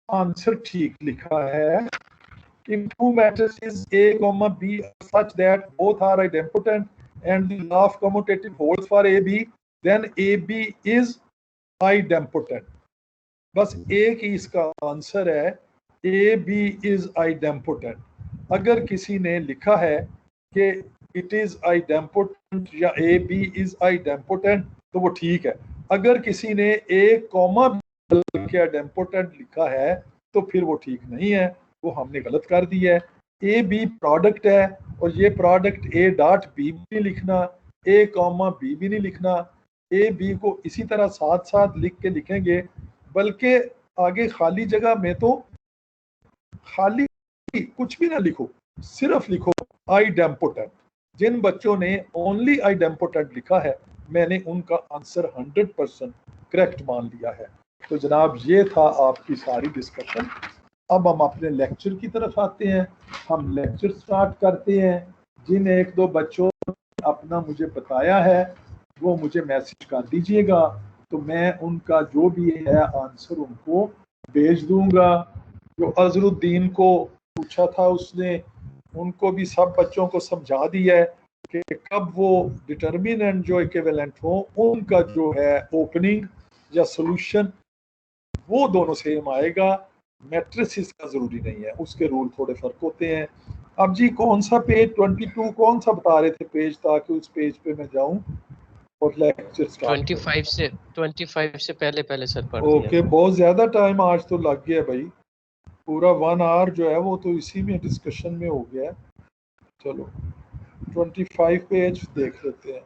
Speaker 2: आंसर ठीक लिखा है। If two matrices A, B are such that both are idempotent and the law of commutative holds for AB, then AB is idempotent। बस एक ही इसका आंसर है, AB is idempotent। अगर किसी ने लिखा है कि it is idempotent या AB is idempotent तो वो ठीक है। अगर किसी ने A, बल्कि idempotent लिखा है तो फिर वो ठीक नहीं है, वो हमने गलत कर दिया है। ए बी प्रोडक्ट है, और ये प्रोडक्ट ए डॉट बी भी नहीं लिखना, ए कॉमा बी भी नहीं लिखना। ए बी को इसी तरह साथ साथ लिख के लिखेंगे, बल्कि आगे खाली जगह में तो खाली कुछ भी ना लिखो, सिर्फ लिखो आइडेम्पोटेंट। जिन बच्चों ने ओनली आइडेम्पोटेंट लिखा है मैंने उनका आंसर 100% करेक्ट मान लिया है। तो जनाब ये था आपकी सारी डिस्कशन। अब हम अपने लेक्चर की तरफ आते हैं। हम लेक्चर स्टार्ट करते हैं। जिन एक दो बच्चों ने अपना मुझे बताया है वो मुझे मैसेज कर दीजिएगा, तो मैं उनका जो भी है आंसर उनको भेज दूंगा। जो अजरुद्दीन को पूछा था उसने, उनको भी सब बच्चों को समझा दिया है कि कब वो डिटर्मिनेंट जो इक्विवेलेंट हो उनका जो है ओपनिंग या सॉल्यूशन वो दोनों सेम आएगा। मैट्रिसेस का जरूरी नहीं है, उसके रूल थोड़े फर्क होते हैं। अब जी कौन सा पेज 22 कौन सा बता रहे थे पेज, ताकि उस पेज पे मैं जाऊं और लेक्चर स्टार्ट
Speaker 1: 25 से पहले पहले सर पढ़ दिया।
Speaker 2: ओके, बहुत ज्यादा टाइम आज तो लग गया भाई, पूरा 1 आवर जो है वो तो इसी में डिस्कशन में हो गया। चलो 25 पेज देख लेते हैं।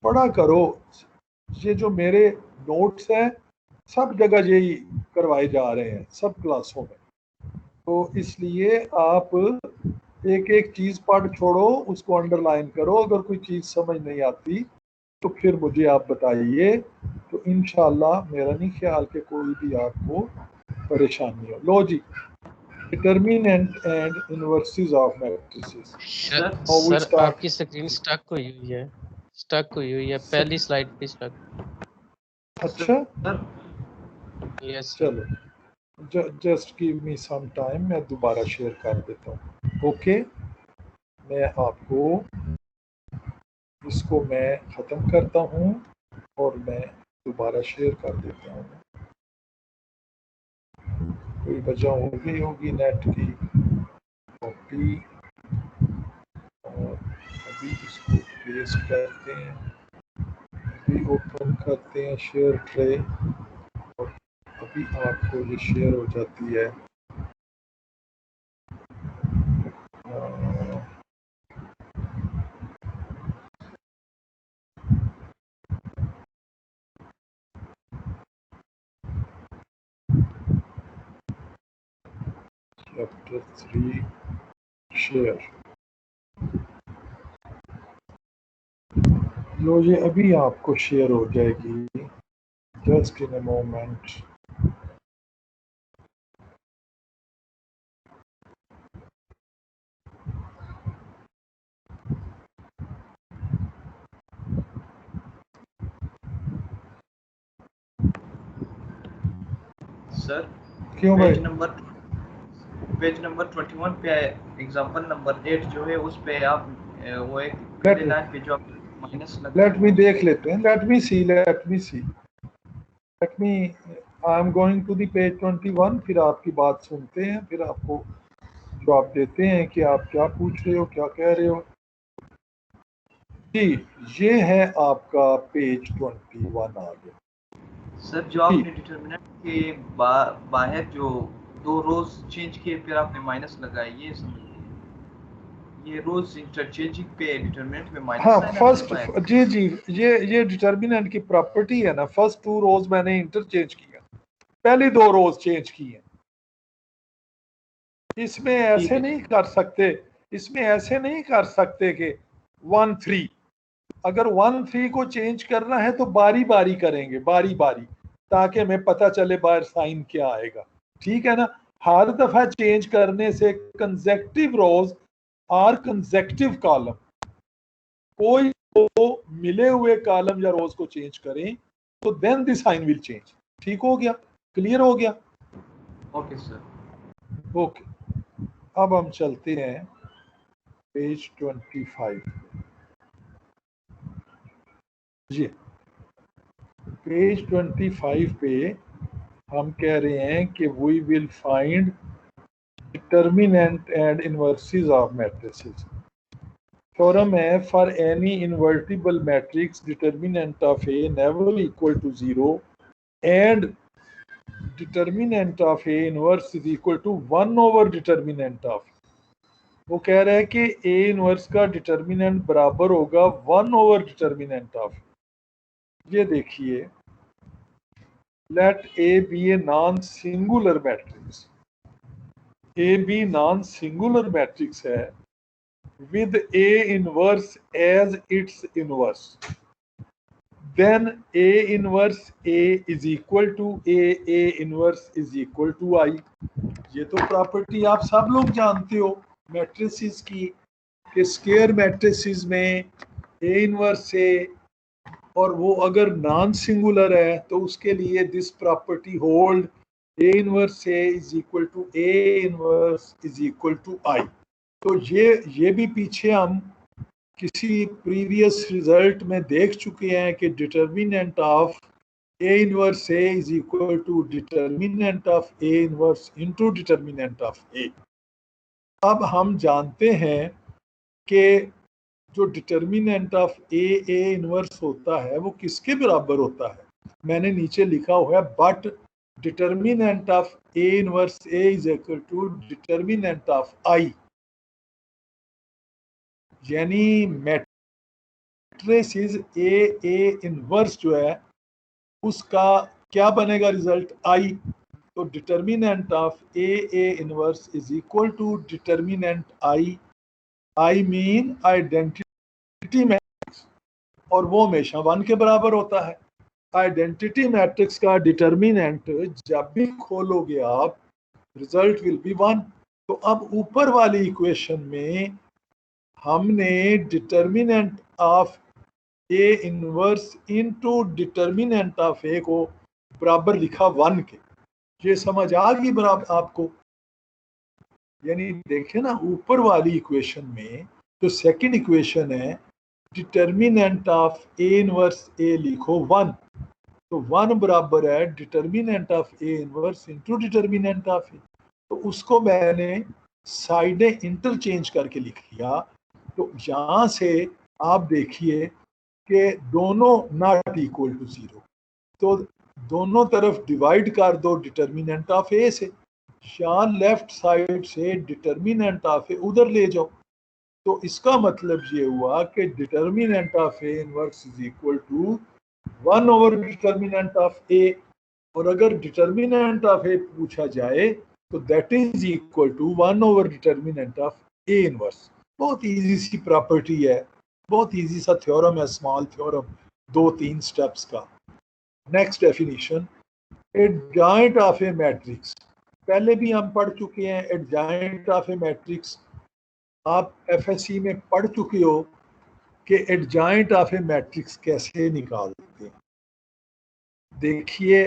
Speaker 2: पढ़ा करो, ये जो मेरे नोट्स हैं सब जगह यही करवाए जा रहे हैं सब क्लासों में, तो इसलिए आप एक एक चीज़ पढ़ छोड़ो, उसको अंडरलाइन करो। अगर कोई चीज़ समझ नहीं आती तो फिर मुझे आप बताइए, तो इंशाल्लाह मेरा नहीं ख्याल कि कोई भी आपको परेशानी हो। लो जी, determinant and inverses of matrices.
Speaker 1: Sir आपकी स्क्रीन स्टक हुई है, पहली स्लाइड पे स्टक।
Speaker 2: अच्छा
Speaker 1: यस
Speaker 2: चलो, just give me some time, मैं दोबारा शेयर कर देता हूँ। ओके, मैं आपको इसको मैं ख़त्म करता हूँ और मैं दोबारा शेयर कर देता हूँ। कोई वजह हो गई होगी नेट की, कॉपी, और अभी इसको पेस्ट करते हैं, अभी ओपन करते हैं शेयर ट्रे, और अभी आपको ये शेयर हो जाती है। चैप्टर 3 शेयर, लो ये अभी आपको शेयर हो जाएगी, just in a moment.
Speaker 3: Sir
Speaker 2: क्यों भाई?
Speaker 3: पेज नंबर 21 पे एग्जांपल नंबर 8 जो है उस पे आप वो एक
Speaker 2: Let me-
Speaker 3: लाइन पे जो आप माइनस लगा
Speaker 2: लेट मी देख लेते हैं, let me see I am going to the page 21, फिर आपकी बात सुनते हैं, फिर आपको जवाब देते हैं कि आप क्या पूछ रहे हो, क्या कह रहे हो। जी ये है आपका पेज 21 आ गया।
Speaker 3: सर जो आपने डिटरमिनेंट के बाहर जो दो रोज चेंज किए फिर आपने माइनस लगाए, ये समझिए ये रोज इंटरचेंजिंग पे डिटरमिनेंट में माइनस
Speaker 2: हाँ
Speaker 3: साइन
Speaker 2: फर्स्ट,
Speaker 3: आता है।
Speaker 2: जी ये डिटर्मिनेंट की प्रॉपर्टी है ना, फर्स्ट 2 रोज मैंने इंटरचेंज किया, पहली 2 रोज चेंज की हैं। इसमें ऐसे नहीं कर सकते, इसमें ऐसे नहीं कर सकते कि 1 3, अगर 1 3 को चेंज करना है तो बारी बारी करेंगे, बारी बारी, ताकि हमें पता चले बाहर साइन क्या आएगा, ठीक है ना। हर दफा चेंज करने से कंसेक्टिव रोज और कंसेक्टिव कॉलम, कोई तो मिले हुए कॉलम या रोज को चेंज करें तो then the sign will change. ठीक हो गया, क्लियर हो गया?
Speaker 3: Okay sir.
Speaker 2: ओके, अब हम चलते हैं पेज 25। जी पेज 25 पे हम कह रहे हैं कि we will find determinant and inverses of matrices. Theorem है, for any invertible matrix determinant of A never equal to 0 and determinant of A inverse is equal to 1 over determinant of. वो कह रहा है कि ए इनवर्स का determinant बराबर होगा 1 over determinant of. ये देखिए let A be a non-singular matrix. A B non-singular matrix है with A inverse as its inverse. Then A inverse A is equal to A inverse is equal to I. ये तो property आप सब लोग जानते हो मैट्रिसेस की कि स्क्वायर मैट्रिसेस में A इनवर्स A और वो अगर नॉन सिंगुलर है तो उसके लिए this property hold A inverse A is equal to A inverse is equal to I. तो ये भी पीछे हम किसी प्रीवियस रिजल्ट में देख चुके हैं कि determinant of A inverse A is equal to determinant of A inverse into determinant of A. अब हम जानते हैं कि जो डिटर्मिनेंट ऑफ A इनवर्स होता है वो किसके बराबर होता है. मैंने नीचे लिखा हुआ है but determinant of A inverse A is equal to determinant of I. यानी मैट्रिसेस A इनवर्स जो है उसका क्या बनेगा रिजल्ट I. तो determinant of A inverse is equal to determinant I mean identity matrix और वो हमेशा 1 के बराबर होता है. आइडेंटिटी मैट्रिक्स का डिटर्मिनेंट जब भी खोलोगे आप रिजल्ट विल बी 1. तो अब ऊपर वाली इक्वेशन में हमने determinant of A inverse into determinant of A को बराबर लिखा 1 के. ये समझ आ गई बराबर आपको. यानी देखें ना ऊपर वाली इक्वेशन में जो सेकंड इक्वेशन है determinant of A inverse A लिखो 1. तो 1 बराबर है determinant of A inverse into determinant of A. तो उसको मैंने साइडें इंटरचेंज करके लिख लिया. तो यहाँ से आप देखिए कि दोनों नॉट इक्वल टू 0. तो दोनों तरफ डिवाइड कर दो डिटर्मिनेंट ऑफ A से. यहाँ लेफ्ट साइड से डिटर्मिनेंट ऑफ A उधर ले जाओ. तो इसका मतलब ये हुआ कि determinant of A inverse is equal to 1 over determinant of A. और अगर डिटर्मिनेंट ऑफ A पूछा जाए तो that is equal to 1 over determinant of A inverse. बहुत इजी सी प्रॉपर्टी है, बहुत इजी सा थ्योरम है, स्मॉल थ्योरम, 2-3 स्टेप्स का. Next definition adjoint of a matrix. पहले भी हम पढ़ चुके हैं एडजॉइंट ऑफ ए मैट्रिक्स. आप एफएससी में पढ़ चुके हो कि एडजॉइंट ऑफ ए मैट्रिक्स कैसे निकालते हैं. देखिए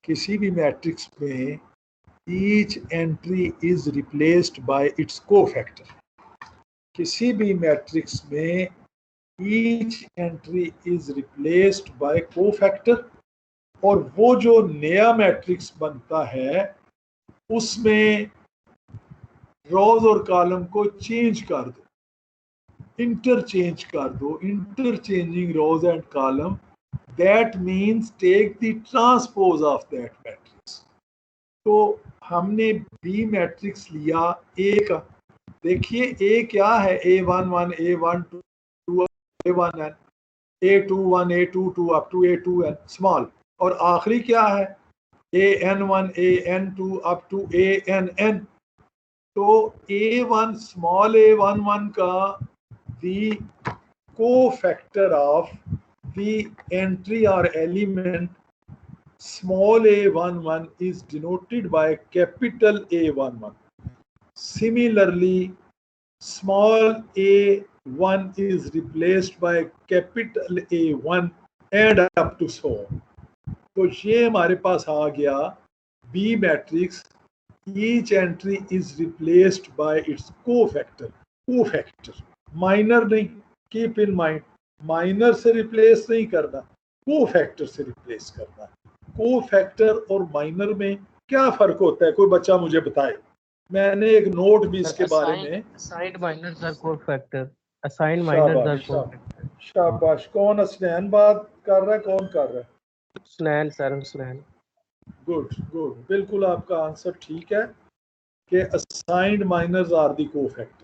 Speaker 2: किसी भी मैट्रिक्स में each entry is replaced by it's cofactor. किसी भी मैट्रिक्स में each entry is replaced by cofactor और वो जो नया मैट्रिक्स बनता है उसमें रोज और कॉलम को चेंज कर दो, इंटरचेंज कर दो. Interchanging rows and column that means take the transpose of that matrix. तो हमने बी मैट्रिक्स लिया ए का. देखिए ए क्या है, A11 A12 A1n A21 A22 up to A2n small. और आखिरी क्या है AN1 AN2 up to ANN. तो A1 स्मॉल A11 का the cofactor of the entry or element small a11 is denoted by capital A11. Similarly, small a1 is replaced by capital A1 and up to so on. तो ये हमारे पास आ गया B matrix. Each entry is replaced by its cofactor. Cofactor minor नहीं, keep in mind, minor से replace नहीं करना, cofactor से replace करना. कोफैक्टर और माइनर में क्या फर्क होता है, कोई बच्चा मुझे बताए. मैंने एक नोट भी इसके बारे में.
Speaker 1: Assigned minors are cofactor. Assigned minors are cofactor.
Speaker 2: शाबाश. कौन असनैन बात कर रहा है, कौन कर रहा है?
Speaker 1: Husnain sir, Husnain.
Speaker 2: Good good, बिल्कुल आपका आंसर ठीक है कि assigned minors are the cofactor.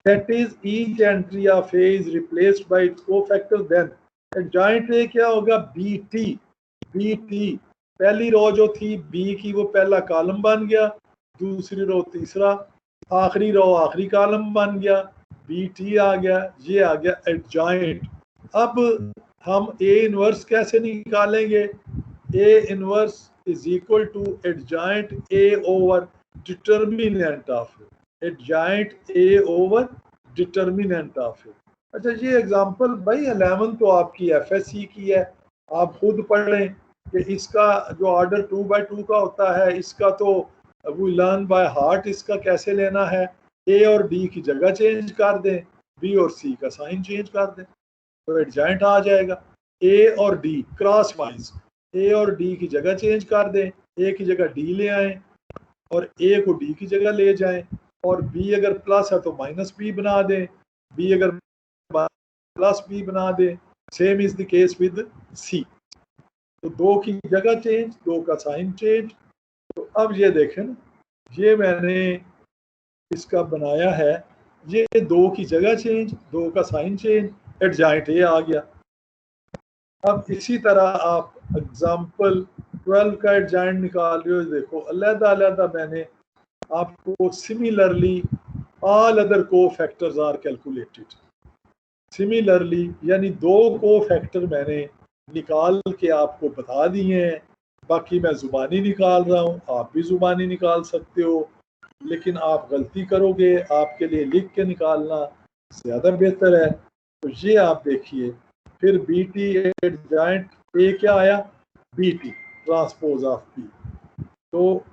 Speaker 2: That is, each entry of A is replaced by its cofactor. Then adjoint A क्या होगा? BT. BT पहली रो जो थी बी की वो पहला कॉलम बन गया, दूसरी रो तीसरा, आखिरी रो आखिरी कॉलम बन गया, बी टी आ गया, ये आ गया एडजॉइंट। अब हम ए इनवर्स कैसे निकालेंगे? A inverse is equal to adjoint A over determinant of adjoint A over determinant of. अच्छा ये एग्जांपल भाई 11 तो आपकी एफएससी की है, आप खुद पढ़ लें कि इसका जो ऑर्डर 2/2 का होता है इसका तो वो लर्न बाय हार्ट, इसका कैसे लेना है, ए और डी की जगह चेंज कर दें, बी और सी का साइन चेंज कर दें तो एडजॉइंट आ जाएगा। ए और डी क्रॉस वाइज ए और डी की जगह चेंज कर दें, ए की जगह डी ले आए और ए को डी की जगह ले जाएं, और बी अगर प्लस है तो माइनस बी बना दें, बी अगर प्लस बी बना दें। Same is the case with C. तो दो की जगह चेंज, दो का साइन चेंज। तो अब ये देखें ना, ये मैंने इसका बनाया है, ये दो की जगह चेंज, दो का साइन चेंज, एडजॉइंट ए आ गया। अब इसी तरह आप एग्जाम्पल 12 का एडजॉइंट निकाल रहे हो, देखो अलग-अलग मैंने आपको सिमिलरली ऑल अदर को फैक्टर्स आर कैलकुलेटेड। सिमिलरली यानी दो को फैक्टर मैंने निकाल के आपको बता दिए हैं, बाकी मैं ज़ुबानी निकाल रहा हूँ, आप भी ज़ुबानी निकाल सकते हो, लेकिन आप गलती करोगे, आपके लिए लिख के निकालना ज़्यादा बेहतर है। तो ये आप देखिए, फिर बी टी एडजॉइंट ए क्या आया, B T transpose of B. तो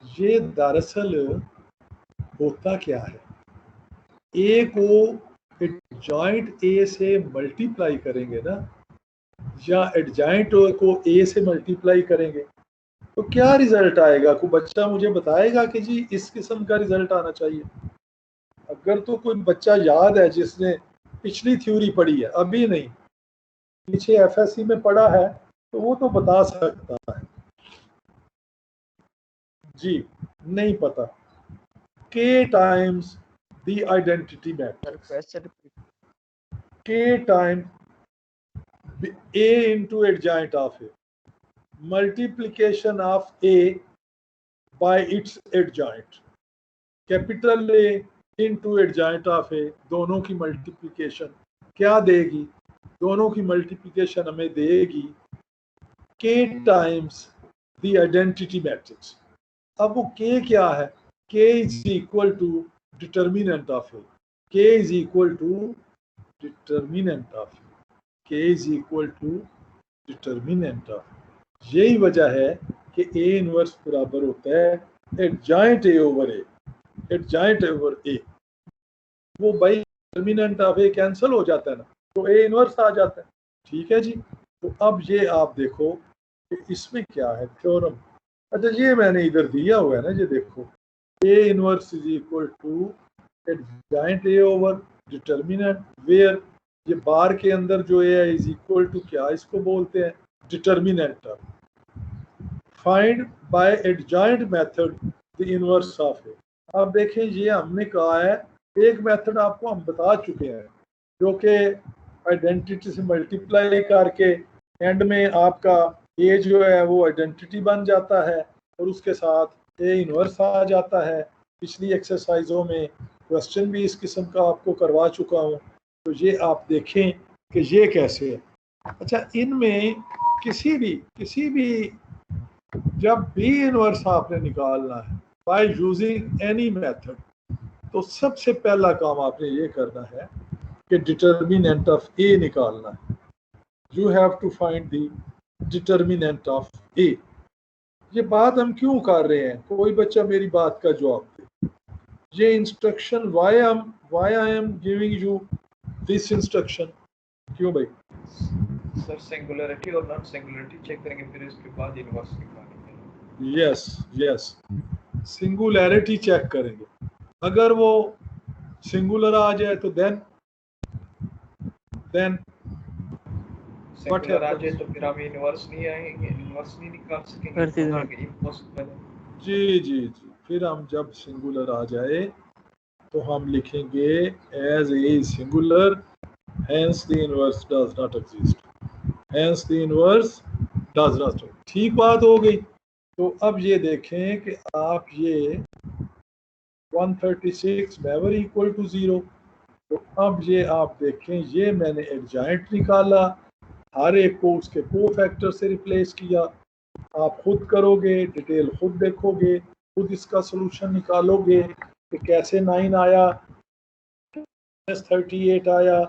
Speaker 2: ये दरअसल होता क्या है, ए को एडजॉइंट ए से मल्टीप्लाई करेंगे ना, या एडजॉइंट को ए से मल्टीप्लाई करेंगे तो क्या रिजल्ट आएगा? कोई बच्चा मुझे बताएगा कि जी इस किस्म का रिजल्ट आना चाहिए? अगर तो कोई बच्चा याद है जिसने पिछली थ्योरी पढ़ी है, अभी नहीं, पीछे एफएससी में पढ़ा है, तो वो तो बता सकता है। जी नहीं पता। के टाइम्स द आइडेंटिटी मैट्रिक्स, के time a into adjoint of a, multiplication of a by its adjoint, capital A into adjoint of a, दोनों की मल्टीप्लिकेशन क्या देगी? दोनों की मल्टीप्लिकेशन हमें देगी k times the identity matrix. अब वो k क्या है? k is equal to determinant of A, k is equal to determinant of A, K is equal to determinant of. यही वजह है कि A इनवर्स बराबर होता है adjoint A over A, adjoint over A। वो भाई डिटर्मिनेंट ऑफ A कैंसिल हो जाता है ना, तो A इनवर्स आ जाता है। ठीक है जी। तो अब ये आप देखो कि इसमें क्या है थ्योरम। अच्छा ये मैंने इधर दिया हुआ है ना, ये देखो A inverse is equal to adjoint A over determinant, where ये बार के अंदर जो है इज इक्वल टू क्या, इसको बोलते हैं determinant. Find by adjoint method the inverse of A. अब देखें ये हमने कहा है, एक मेथड आपको हम बता चुके हैं जो कि आइडेंटिटी से मल्टीप्लाई करके एंड में आपका ए जो है वो आइडेंटिटी बन जाता है और उसके साथ ए इनवर्स आ जाता है। पिछली एक्सरसाइजों में क्वेश्चन भी इस किस्म का आपको करवा चुका हूँ, तो ये आप देखें कि ये कैसे है। अच्छा इनमें किसी भी जब बी इनवर्स आपने निकालना है बाय यूजिंग एनी मेथड, तो सबसे पहला काम आपने ये करना है कि डिटर्मिनेंट ऑफ ए निकालना है। You have to find the determinant of A. ये बात हम क्यों कर रहे हैं, कोई बच्चा मेरी बात का जवाब दे। ये instruction why I am giving you this instruction, क्यों भाई?
Speaker 3: सर सिंगुलरिटी और नॉन सिंगुलरिटी चेक करेंगे, फिर इसके बाद इनवर्स निकालेंगे।
Speaker 2: यस सिंगुलैरिटी चेक करेंगे। अगर वो सिंगुलर आ जाए तो देन
Speaker 3: सिंगुलर आ जाए तो फिर हम इनवर्स नहीं आएंगे, इनवर्स नहीं निकाल सकेंगे, इम्पॉसिबल है।
Speaker 2: जी फिर हम जब सिंगुलर आ जाए तो हम लिखेंगे as A singular, hence the inverse does not exist, hence the inverse does not, ठीक बात हो गई। तो अब ये देखें कि आप ये 136 नेवर इक्वल टू 0। तो अब ये आप देखें, ये मैंने एडजॉइंट निकाला, हर एक को उसके कोफैक्टर से रिप्लेस किया। आप खुद करोगे, डिटेल खुद देखोगे, खुद इसका सोल्यूशन निकालोगे कि कैसे 9 आया, 38 आया,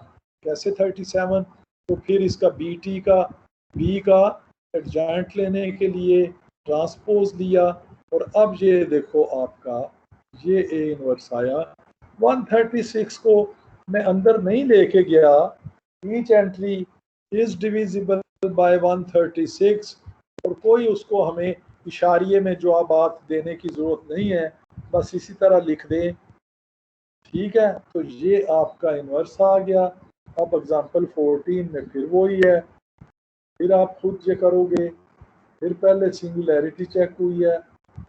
Speaker 2: कैसे 37। तो फिर इसका बी का एडजॉइंट लेने के लिए ट्रांसपोज लिया, और अब ये देखो आपका ये ए इनवर्स आया। 136 को मैं अंदर नहीं लेके गया, each entry is divisible by 136, और कोई उसको हमें इशारिये में जो बात देने की ज़रूरत नहीं है, बस इसी तरह लिख दें, ठीक है। तो ये आपका इन्वर्स आ गया। अब एग्जांपल 14 में फिर वही है, फिर आप खुद ये करोगे, फिर पहले सिंगुलैरिटी चेक हुई है,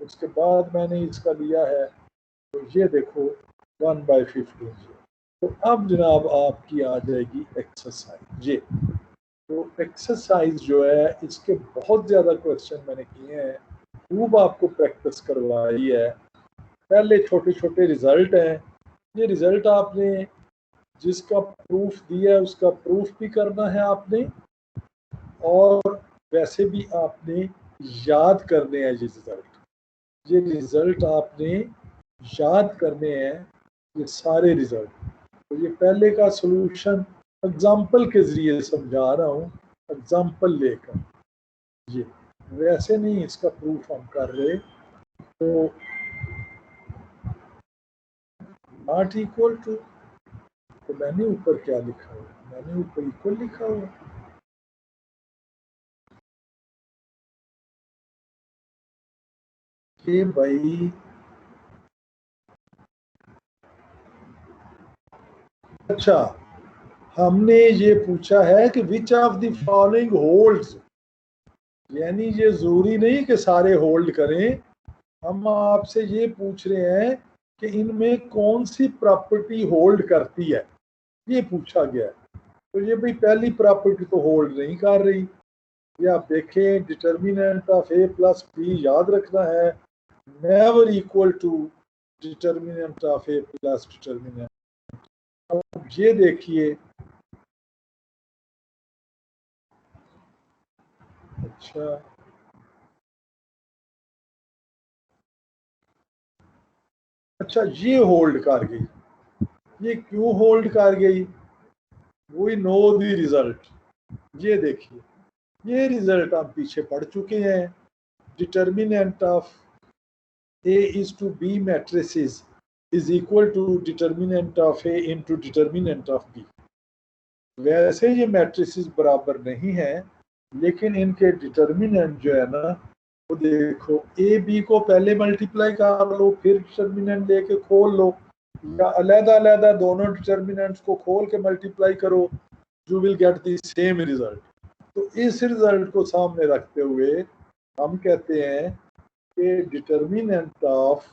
Speaker 2: उसके बाद मैंने इसका लिया है, तो ये देखो 1/15। तो अब जनाब आपकी आ जाएगी एक्सरसाइज। ये तो एक्सरसाइज जो है, इसके बहुत ज़्यादा क्वेश्चन मैंने किए हैं, खूब आपको प्रैक्टिस करवाई है। पहले छोटे छोटे रिजल्ट हैं, ये रिजल्ट आपने जिसका प्रूफ दिया है उसका प्रूफ भी करना है आपने, और वैसे भी आपने याद करने हैं ये रिजल्ट आपने याद करने हैं, ये सारे रिजल्ट। तो ये पहले का सॉल्यूशन एग्जाम्पल के ज़रिए समझा रहा हूँ, एग्जाम्पल लेकर, ये वैसे नहीं इसका प्रूफ हम कर रहे। तो नॉट इक्वल टू, तो मैंने ऊपर क्या लिखा हुआ, मैंने ऊपर इक्वल लिखा हुआ। कि भाई अच्छा, हमने ये पूछा है कि which of the following holds, यानी ये जरूरी नहीं कि सारे होल्ड करें, हम आपसे ये पूछ रहे हैं कि इनमें कौन सी प्रॉपर्टी होल्ड करती है, ये पूछा गया है। तो ये भाई पहली प्रॉपर्टी तो होल्ड नहीं कर रही। ये आप देखें, determinant of A plus B याद रखना है, never equal to determinant of A plus determinant. अब ये देखिए, अच्छा ये होल्ड कर गई, ये क्यों होल्ड कर गई, वी नो द रिजल्ट। ये देखिए, ये रिजल्ट आप पीछे पढ़ चुके हैं, determinant of A is two B matrices is equal to determinant of A into determinant of B. वैसे ये मैट्रिसेस बराबर नहीं है, लेकिन इनके डिटर्मिनेंट जो है ना, वो देखो, ए बी को पहले मल्टीप्लाई कर लो, फिर डिटर्मिनेंट लेके खोल लो, या अलहदा अलहदा दोनों डिटर्मिनेंट्स को खोल के मल्टीप्लाई करो, you will get the same result. तो इस रिजल्ट को सामने रखते हुए हम कहते हैं कि determinant of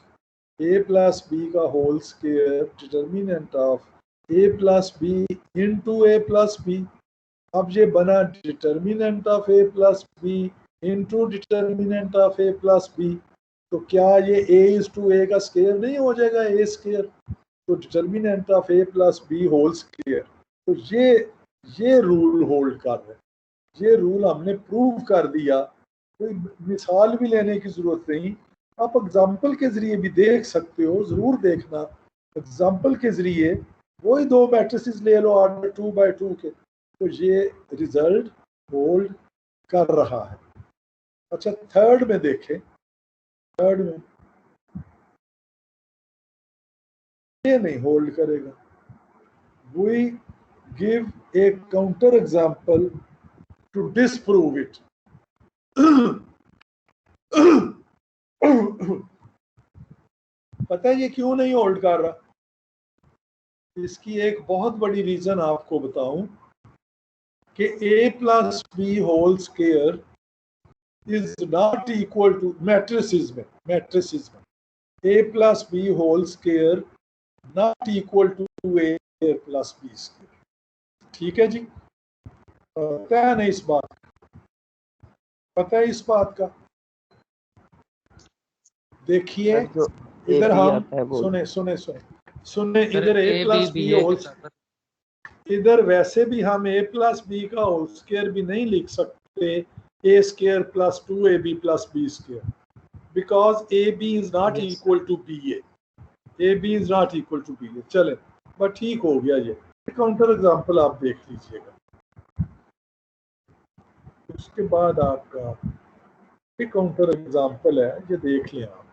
Speaker 2: A plus B का whole square determinant of A plus B into A plus B. अब ये बना determinant of A plus B into determinant of A plus B. तो क्या ये ए इज टू ए का स्क्वायर नहीं हो जाएगा, ए स्क्वायर? तो determinant of A plus B whole square. तो ये रूल होल्ड कर रहे हैं, ये रूल हमने प्रूव कर दिया, कोई मिसाल भी लेने की जरूरत नहीं। आप एग्जाम्पल के जरिए भी देख सकते हो, जरूर देखना। एग्जाम्पल के जरिए वही दो मैट्रिसेस ले लो ऑर्डर 2x2 के, तो ये रिजल्ट होल्ड कर रहा है। अच्छा, थर्ड में देखें, थर्ड में ये नहीं होल्ड करेगा। We give a counter example to disprove it. पता है ये क्यों नहीं होल्ड कर रहा? इसकी एक बहुत बड़ी रीजन आपको बताऊं कि a plus B whole square is not equal to matrices में a plus B whole square not equal to a plus B square. ठीक है जी, पता है नहीं इस बात? पता है इस बात का? देखिए
Speaker 6: सर जो
Speaker 2: इधर
Speaker 6: AB
Speaker 2: हम
Speaker 6: आता है वो
Speaker 2: सुने सुने सुने सुने
Speaker 1: सर
Speaker 2: इधर a
Speaker 1: A
Speaker 2: plus
Speaker 1: B
Speaker 2: B
Speaker 1: A के
Speaker 2: होल,
Speaker 1: बराबर।
Speaker 2: इधर वैसे भी हम a प्लस बी का होल स्क्वायर भी नहीं लिख सकते, a square plus 2ab plus b square, because ab is not
Speaker 1: Yes,
Speaker 2: equal to ba, ab is not equal to ba। चले बट ठीक हो गया। ये काउंटर एग्जांपल आप देख लीजिएगा, उसके बाद आपका एक काउंटर एग्जांपल है, ये देख लें आप।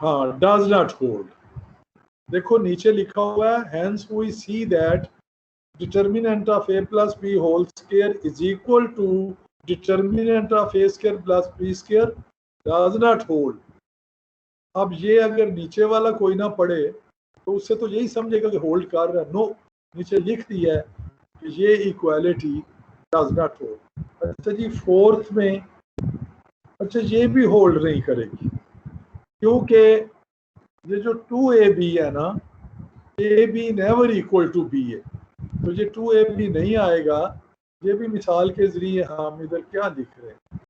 Speaker 2: हाँ, डज नॉट होल्ड। देखो नीचे लिखा हुआ है, hence we see that determinant of a plus b whole square is equal to determinant of a square plus b square does not hold. अब ये अगर नीचे वाला कोई ना पढ़े तो उससे तो यही समझेगा कि होल्ड कर रहा है। नो, नीचे लिख दिया है कि ये इक्वालिटी डज नॉट होल्ड। अच्छा जी, फोर्थ में अच्छा ये भी होल्ड नहीं करेगी, क्योंकि ये जो 2ab है ना, ab never equal to b है, तो ये 2ab नहीं आएगा। ये भी मिसाल के जरिए हम इधर क्या लिख रहे हैं,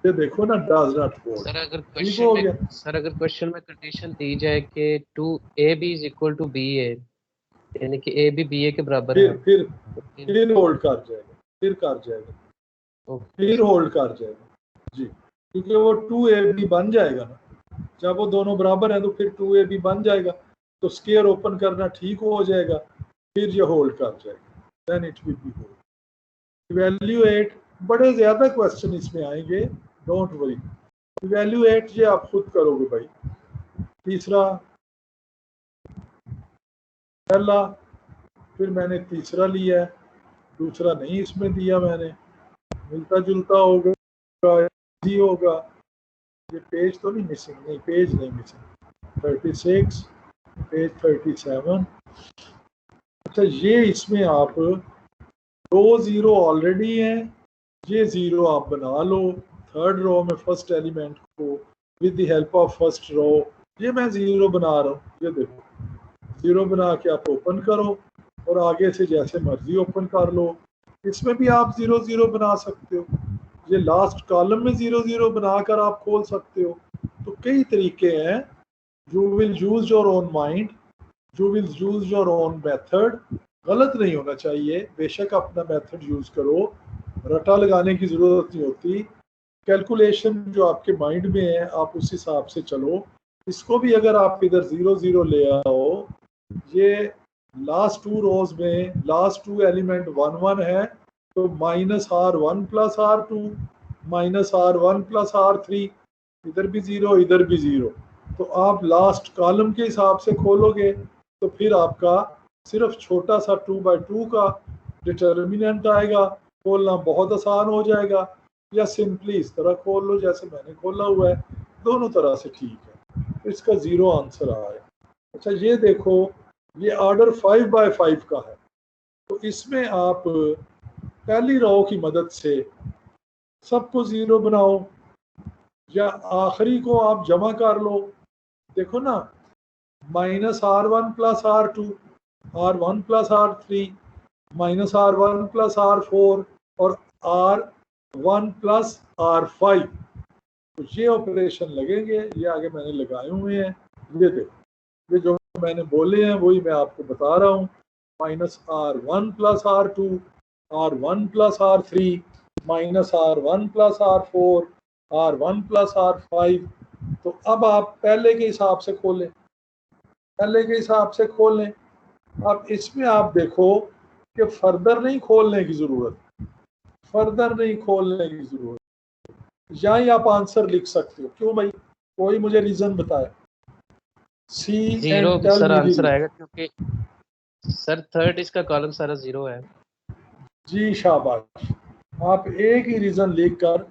Speaker 2: ये देखो ना, डज नॉट होल्ड।
Speaker 1: सर अगर
Speaker 2: ठीक हो गया।
Speaker 1: क्वेश्चन में कंडीशन दी जाए कि 2ab is equal to ba, यानी कि a भी ba के बराबर है,
Speaker 2: फिर होल्ड कर जाएगा, फिर कर जाएगा, फिर होल्ड कर जाएगा जी, क्योंकि वो 2ab बन जाएगा ना, जब वो दोनों बराबर हैं तो फिर 2ab बन जाएगा, तो स्क्वायर ओपन करना ठीक हो जाएगा, फिर ये होल्ड कर जाएगा, then it will be hold. Evaluate, बड़े ज्यादा क्वेश्चन इसमें आएंगे, डोंट वरी। इवैल्यूएट ये आप खुद करोगे भाई। तीसरा, पहला, फिर मैंने तीसरा लिया है, दूसरा नहीं इसमें दिया मैंने, मिलता जुलता होगा, इजी होगा। ये पेज तो नहीं मिसिंग? नहीं, पेज नहीं मिसिंग। 36, पेज 37। अच्छा, ये इसमें आप दो जीरो ऑलरेडी हैं, ये जीरो आप बना लो थर्ड रो में, फर्स्ट एलिमेंट को with the help of first row. ये मैं जीरो बना रहा हूँ, ये देखो जीरो बना के आप ओपन करो और आगे से जैसे मर्जी ओपन कर लो। इसमें भी आप जीरो जीरो बना सकते हो, ये लास्ट कॉलम में जीरो जीरो बनाकर आप खोल सकते हो। तो कई तरीके हैं। You will use your own mind, you will use your own method. गलत नहीं होना चाहिए, बेशक अपना मेथड यूज करो, रटा लगाने की जरूरत नहीं होती। कैलकुलेशन जो आपके माइंड में है आप उस हिसाब से चलो। इसको भी अगर आप इधर जीरो जीरो ले आओ, ये लास्ट टू रोज में लास्ट टू एलिमेंट 1 1 है, तो -r1 plus r2 -r1 plus r3, इधर भी जीरो इधर भी जीरो। तो आप लास्ट कॉलम के हिसाब से खोलोगे तो फिर आपका सिर्फ छोटा सा 2/2 का डिटर्मिनेंट आएगा, खोलना बहुत आसान हो जाएगा। या सिंपली इस तरह खोल लो जैसे मैंने खोला हुआ है, दोनों तरह से ठीक है। इसका जीरो आंसर आया। अच्छा, ये देखो, ये ऑर्डर 5/5 का है, तो इसमें आप पहली रो की मदद से सबको जीरो बनाओ या आखिरी को आप जमा कर लो। देखो ना, -r1 plus r2, r1 plus r3, -r1 plus r4 और r1 प्लस r5। तो ये ऑपरेशन लगेंगे, ये आगे मैंने लगाए हुए हैं। ये देखो, ये जो मैंने बोले हैं वही मैं आपको बता रहा हूँ। -r1 plus r2, r1 plus r3, -r1 plus r4, r1 plus r5। तो अब आप पहले के हिसाब से खोलें, पहले के हिसाब से खोलें। अब इसमें आप देखो कि फर्दर नहीं खोलने की जरूरत, फर्दर नहीं खोलने की जरूरत, यहाँ ही आप आंसर लिख सकते हो। क्यों भाई, कोई मुझे रीजन बताए। C
Speaker 1: zero
Speaker 2: and tell
Speaker 1: sir
Speaker 2: me
Speaker 1: answer
Speaker 2: the.
Speaker 1: आएगा, क्योंकि सर थर्ड इसका कॉलम सारा जीरो है।
Speaker 2: जी शाबाश, आप एक ही रीजन लिखकर,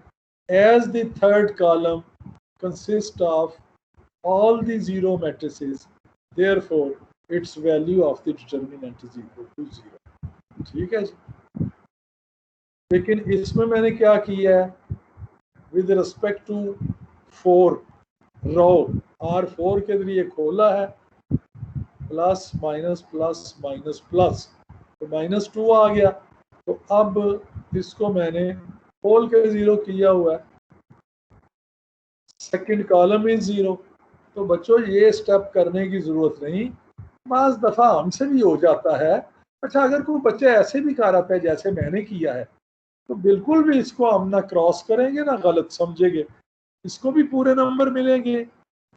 Speaker 2: as the third column consist of all the zero matrices, therefore its value of the determinant is equal to 0। ठीक है जी। लेकिन इसमें मैंने क्या किया है, with respect to 4 row, R4 के जरिए खोला है, plus minus plus minus plus, तो -2 आ गया। तो अब इसको मैंने खोल के 0 किया हुआ है, सेकंड कॉलम इज 0। तो बच्चों ये स्टेप करने की ज़रूरत नहीं, बाज़ दफ़ा हमसे भी हो जाता है। अच्छा, अगर कोई बच्चा ऐसे भी कर आता है जैसे मैंने किया है, तो बिल्कुल भी इसको हम ना क्रॉस करेंगे ना गलत समझेंगे, इसको भी पूरे नंबर मिलेंगे।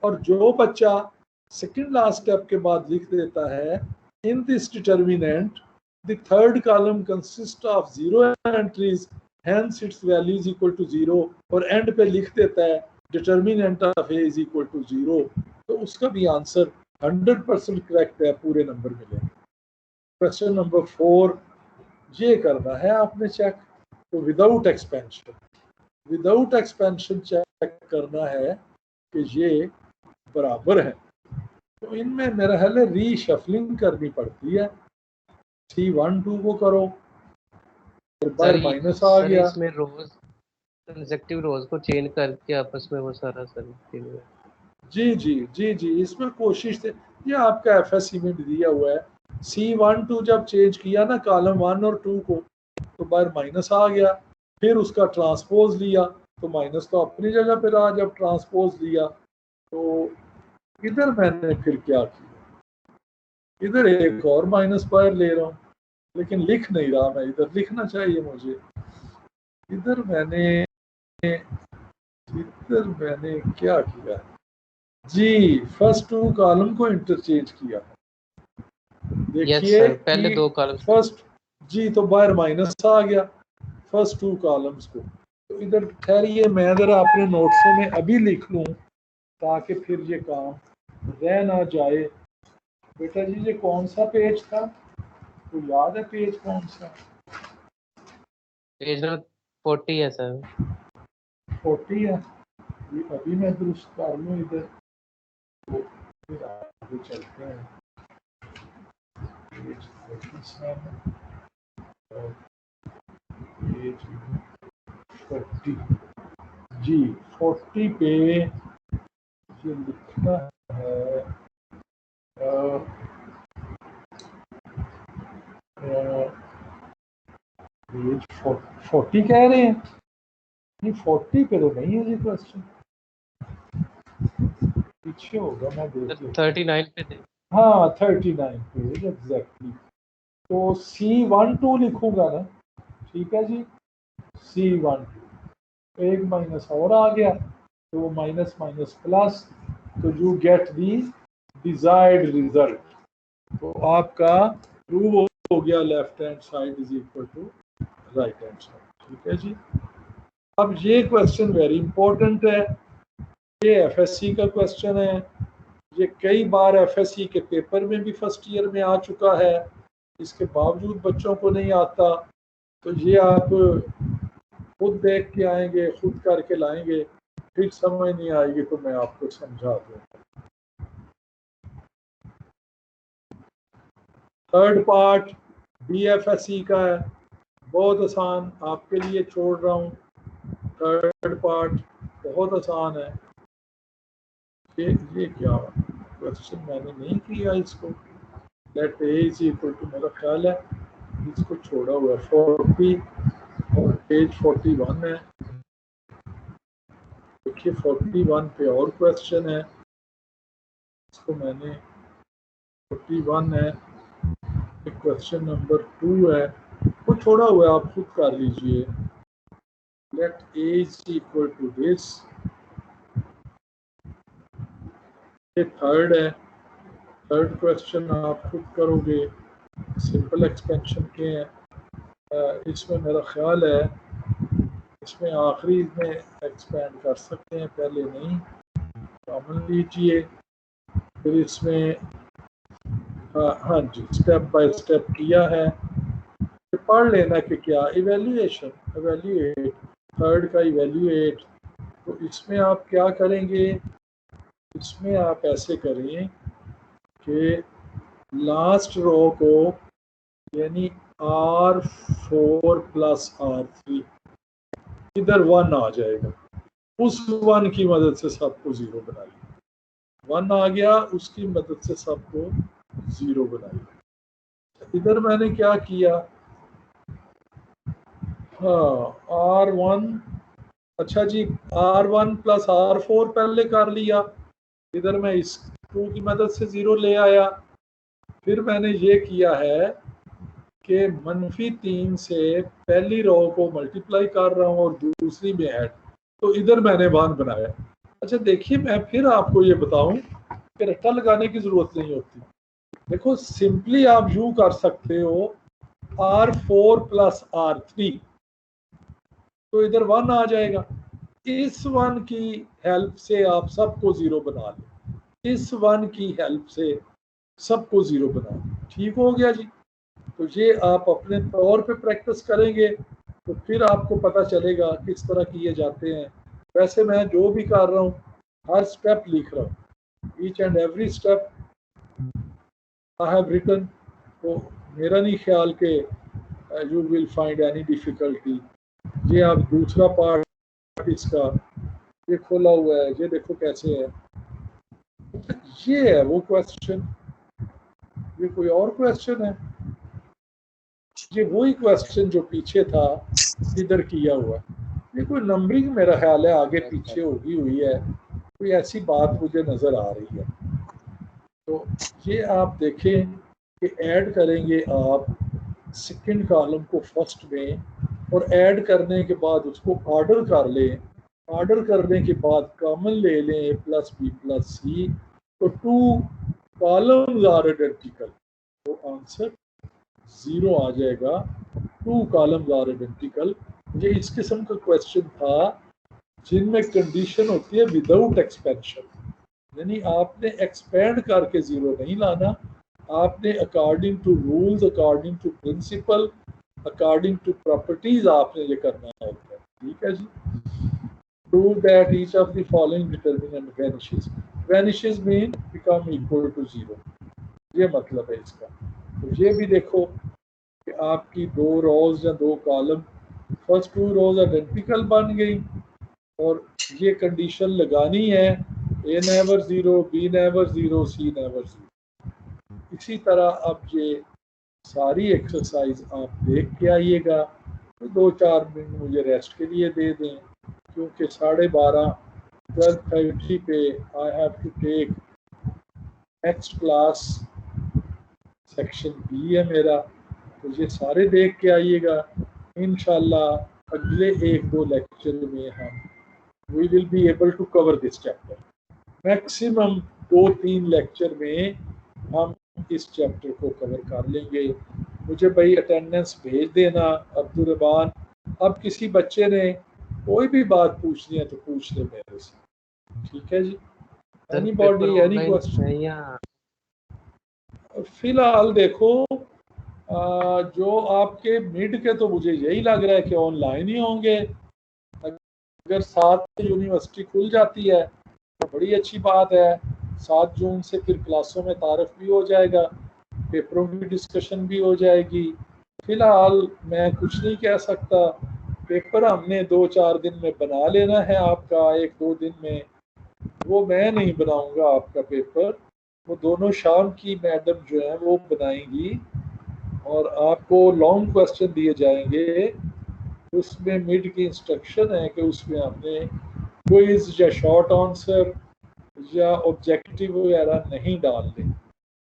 Speaker 2: और जो बच्चा सेकंड लास्ट स्टेप के बाद लिख देता है in this determinant the third column consist of 0 entries hence its value is equal to 0, और एंड पे लिख देता है determinant of A is equal to 0, तो उसका भी आंसर 100% करेक्ट है, पूरे नंबर मिलेंगे। क्वेश्चन नंबर 4 ये करना है आपने चेक, तो विदाउट एक्सपेंशन चेक करना है कि ये बराबर है। तो इनमें मेरा ख्याल है रीशफलिंग करनी पड़ती है। C12 को करो, फिर बाहर माइनस आ गया।
Speaker 1: इसमें रोज कंसेक्टिव रोज को चेंज करके आपस में वो सारा सर
Speaker 2: जी, इसमें कोशिश से, ये आपका एफएससी में भी दिया हुआ है। C12 जब चेंज किया ना कॉलम 1 और 2 को, तो बाहर माइनस आ गया, फिर उसका ट्रांसपोज लिया तो माइनस तो अपनी जगह पे रहा। जब ट्रांसपोज लिया तो इधर मैंने फिर क्या किया, इधर एक और माइनस बाहर ले रहा हूँ, लेकिन लिख नहीं रहा मैं, इधर लिखना चाहिए मुझे। इधर मैंने क्या किया जी, फर्स्ट 2 कॉलम को इंटरचेंज किया। देखिए
Speaker 1: पहले 2 कॉलम
Speaker 2: फर्स्ट जी, तो बाहर माइनस आ गया फर्स्ट 2 कॉलम्स को। तो इधर ठहरिए, मैं ज़रा अपने नोट्सों में अभी लिख लूँ ताकि फिर ये काम रह ना जाए। बेटा जी ये कौन सा पेज था, तो याद है पेज कौन सा?
Speaker 1: पेज नंबर 40 है सर।
Speaker 2: 40 है, ये अभी मैं दुरुस्त कर लूँ इधर, तो फिर आगे चलते हैं। पेज 47 और पेज 40 जी, 40 पे ये लिखना है पेज 40 कह रहे हैं, नहीं 40 पे तो नहीं है जी क्वेश्चन, पीछे होगा, मैं देख लेता हूं।
Speaker 1: 39 पे थे।
Speaker 2: हाँ 39 पेज एग्जैक्टली। तो C12 लिखूंगा ना, ठीक है जी, C12 एक माइनस और आ गया, तो माइनस माइनस प्लस, तो you get the desired result. तो आपका प्रूव हो गया left hand side is equal to right hand side, ठीक है जी। अब ये क्वेश्चन वेरी इंपॉर्टेंट है, ये एफएससी का क्वेश्चन है, ये कई बार एफएससी के पेपर में भी फर्स्ट ईयर में आ चुका है, इसके बावजूद बच्चों को नहीं आता। तो ये आप खुद देख के आएंगे, खुद करके लाएंगे, फिर समझ नहीं आएगी तो मैं आपको समझा दूंगा। थर्ड पार्ट बीएफएससी का है, बहुत आसान, आपके लिए छोड़ रहा हूँ। थर्ड पार्ट बहुत आसान है। ये क्या क्वेश्चन मैंने नहीं किया इसको, let A is equal to, मेरा ख्याल है इसको छोड़ा हुआ 40 और पेज 41 है। देखिए 41 पे और क्वेश्चन है, इसको मैंने 41 है, क्वेश्चन नंबर 2 है, वो छोड़ा हुआ है, आप खुद कर लीजिए। Let A is equal to this, ये थर्ड है, थर्ड क्वेश्चन आप खुद करोगे, सिंपल एक्सपेंशन के हैं। इसमें मेरा ख्याल है इसमें आखिरी में एक्सपेंड कर सकते हैं, पहले नहीं, कॉमन लीजिए, फिर इसमें हाँ जी स्टेप बाय स्टेप किया है, पढ़ लेना कि क्या इवेल्युएशन, इवेल्युएट, थर्ड का इवेल्युएट। तो इसमें आप क्या करेंगे, इसमें आप ऐसे करें कि लास्ट रो को यानी R4 प्लस R3, इधर 1 आ जाएगा, उस 1 की मदद से सबको 0 बनाइए। 1 आ गया, उसकी मदद से सबको 0 बनाई। इधर मैंने क्या किया, हाँ R1, अच्छा जी R1 प्लस R4 पहले कर लिया, इधर मैं इस 2 की मदद से 0 ले आया। फिर मैंने ये किया है कि -3 से पहली रो को मल्टीप्लाई कर रहा हूँ और दूसरी में ऐड, तो इधर मैंने 1 बनाया। अच्छा देखिए, मैं फिर आपको ये बताऊं कि रट्टा लगाने की जरूरत नहीं होती। देखो सिंपली आप यूं कर सकते हो R4 प्लस R3, तो इधर 1 आ जाएगा। इस 1 की हेल्प से आप सबको 0 बना लें, इस 1 की हेल्प से सबको 0 बना लें। ठीक हो गया जी। तो ये आप अपने तौर पे प्रैक्टिस करेंगे तो फिर आपको पता चलेगा किस तरह किए जाते हैं। वैसे मैं जो भी कर रहा हूँ हर स्टेप लिख रहा हूँ, each and every step I have written. तो मेरा नहीं ख्याल कि you will find any difficulty. ये आप दूसरा पार्ट इसका ये खोला हुआ है, ये देखो कैसे है, ये है वो क्वेश्चन, ये कोई और क्वेश्चन है, ये वही क्वेश्चन जो पीछे था इधर किया हुआ है। ये कोई नंबरिंग मेरा ख्याल है आगे पीछे होगी हुई है, कोई ऐसी बात मुझे नजर आ रही है। तो ये आप देखें कि ऐड करेंगे आप सेकंड कॉलम को फर्स्ट में, और ऐड करने के बाद उसको ऑर्डर कर लें, ऑर्डर करने के बाद कॉमन ले लें a प्लस बी प्लस सी, तो 2 कॉलम्स आर आइडेंटिकल, तो आंसर 0 आ जाएगा। 2 कॉलम्स आर आइडेंटिकल। ये इस किस्म का क्वेश्चन था जिनमें कंडीशन होती है विदाउट एक्सपेंशन, यानी आपने एक्सपेंड करके 0 नहीं लाना, आपने according to rules, according to principle, according to properties आपने ये करना होता है। ठीक है जी। Prove that each of the following determinant vanishes, vanishes mean become equal to 0, ये मतलब है इसका। तो ये भी देखो कि आपकी 2 रोज या 2 कॉलम, फर्स्ट 2 रोज आइडेंटिकल बन गई, और ये कंडीशन लगानी है A never 0, B never 0, C never 0। इसी तरह अब ये सारी एक्सरसाइज आप देख के आइएगा। तो 2-4 मिनट मुझे रेस्ट के लिए दे दें, क्योंकि 12:30 12:30 पे I have to take next class, section B है मेरा। तो ये सारे देख के आइएगा। इंशाल्लाह अगले 1-2 लेक्चर में हम we will be able to cover this chapter. Maximum 2-3 lecture में हम इस चैप्टर को कवर कर लेंगे। मुझे भाई अटेंडेंस भेज देना अब्दुर्रहमान। अब किसी बच्चे ने कोई भी बात पूछनी है तो पूछ ले मेरे से। ठीक है जी। Anybody any question? फिलहाल देखो जो आपके मिड के तो मुझे यही लग रहा है कि ऑनलाइन ही होंगे। अगर 7 यूनिवर्सिटी खुल जाती है तो बड़ी अच्छी बात है। 7 जून से फिर क्लासों में तारफ भी हो जाएगा, पेपरों की डिस्कशन भी हो जाएगी। फिलहाल मैं कुछ नहीं कह सकता। पेपर हमने 2-4 दिन में बना लेना है आपका, 1-2 दिन में। वो मैं नहीं बनाऊंगा आपका पेपर, वो दोनों शाम की मैडम जो है वो बनाएंगी, और आपको लॉन्ग क्वेश्चन दिए जाएंगे। उसमें मिड की इंस्ट्रक्शन है कि उसमें आपने क्विज या शॉर्ट आंसर या ऑब्जेक्टिव वगैरह नहीं डालने।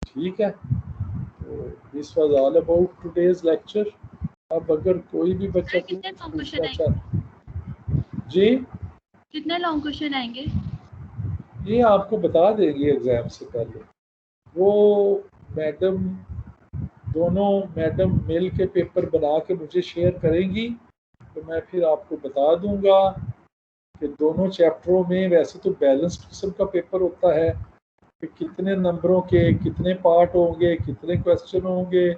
Speaker 2: ठीक है। तो this was all about today's lecture. अब अगर कोई भी बच्चा
Speaker 4: कितने लॉन्ग क्वेश्चन
Speaker 2: पूछना
Speaker 4: आएंगे?
Speaker 2: जी,
Speaker 4: कितने लॉन्ग क्वेश्चन आएंगे?
Speaker 2: ये आपको बता देंगे एग्जाम से पहले। वो मैडम, दोनों मैडम मिल के पेपर बना के मुझे शेयर करेंगी, तो मैं फिर आपको बता दूंगा कि दोनों चैप्टरों में वैसे तो बैलेंस्ड किस्म का पेपर होता है कि कितने नंबरों के कितने पार्ट होंगे, कितने क्वेश्चन होंगे,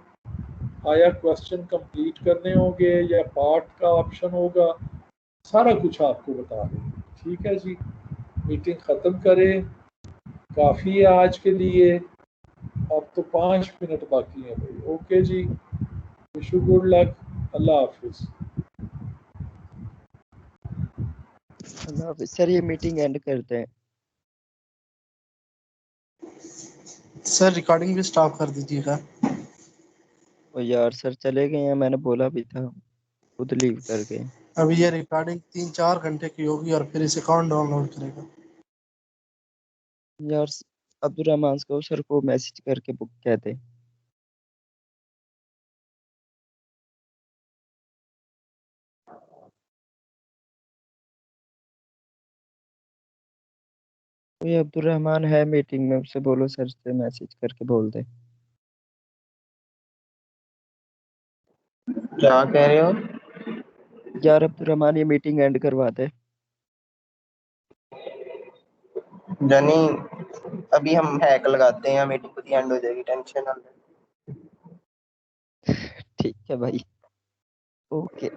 Speaker 2: आया क्वेश्चन कंप्लीट करने होंगे या पार्ट का ऑप्शन होगा, सारा कुछ आपको बता देंगे। ठीक है जी। मीटिंग ख़त्म करें, काफ़ी है आज के लिए। अब तो 5 मिनट बाकी हैं भाई। ओके जी, विश यू गुड लक। अल्लाह हाफिज़।
Speaker 6: सर ये मीटिंग एंड करते हैं। सर रिकॉर्डिंग भी स्टॉप कर दीजिएगा।
Speaker 7: ओ यार सर चले गए हैं, मैंने बोला भी था, खुद लीव कर गए।
Speaker 6: अभी ये रिकॉर्डिंग 3-4 घंटे की होगी और फिर इसे कौन डाउनलोड करेगा?
Speaker 7: यार अब्दुलरहमान को सर को मैसेज करके बुक कह दे। कोई अब्दुलरहमान है मीटिंग में, उससे बोलो सर से मैसेज करके बोल दे।
Speaker 8: क्या कह रहे हो?
Speaker 7: यार अब्दुलरहमान ये मीटिंग एंड करवा दे।
Speaker 8: जनी अभी हम हैक लगाते हैं, मीटिंग खुद ही एंड हो जाएगी, टेंशन ना ले।
Speaker 7: ठीक है भाई, ओके।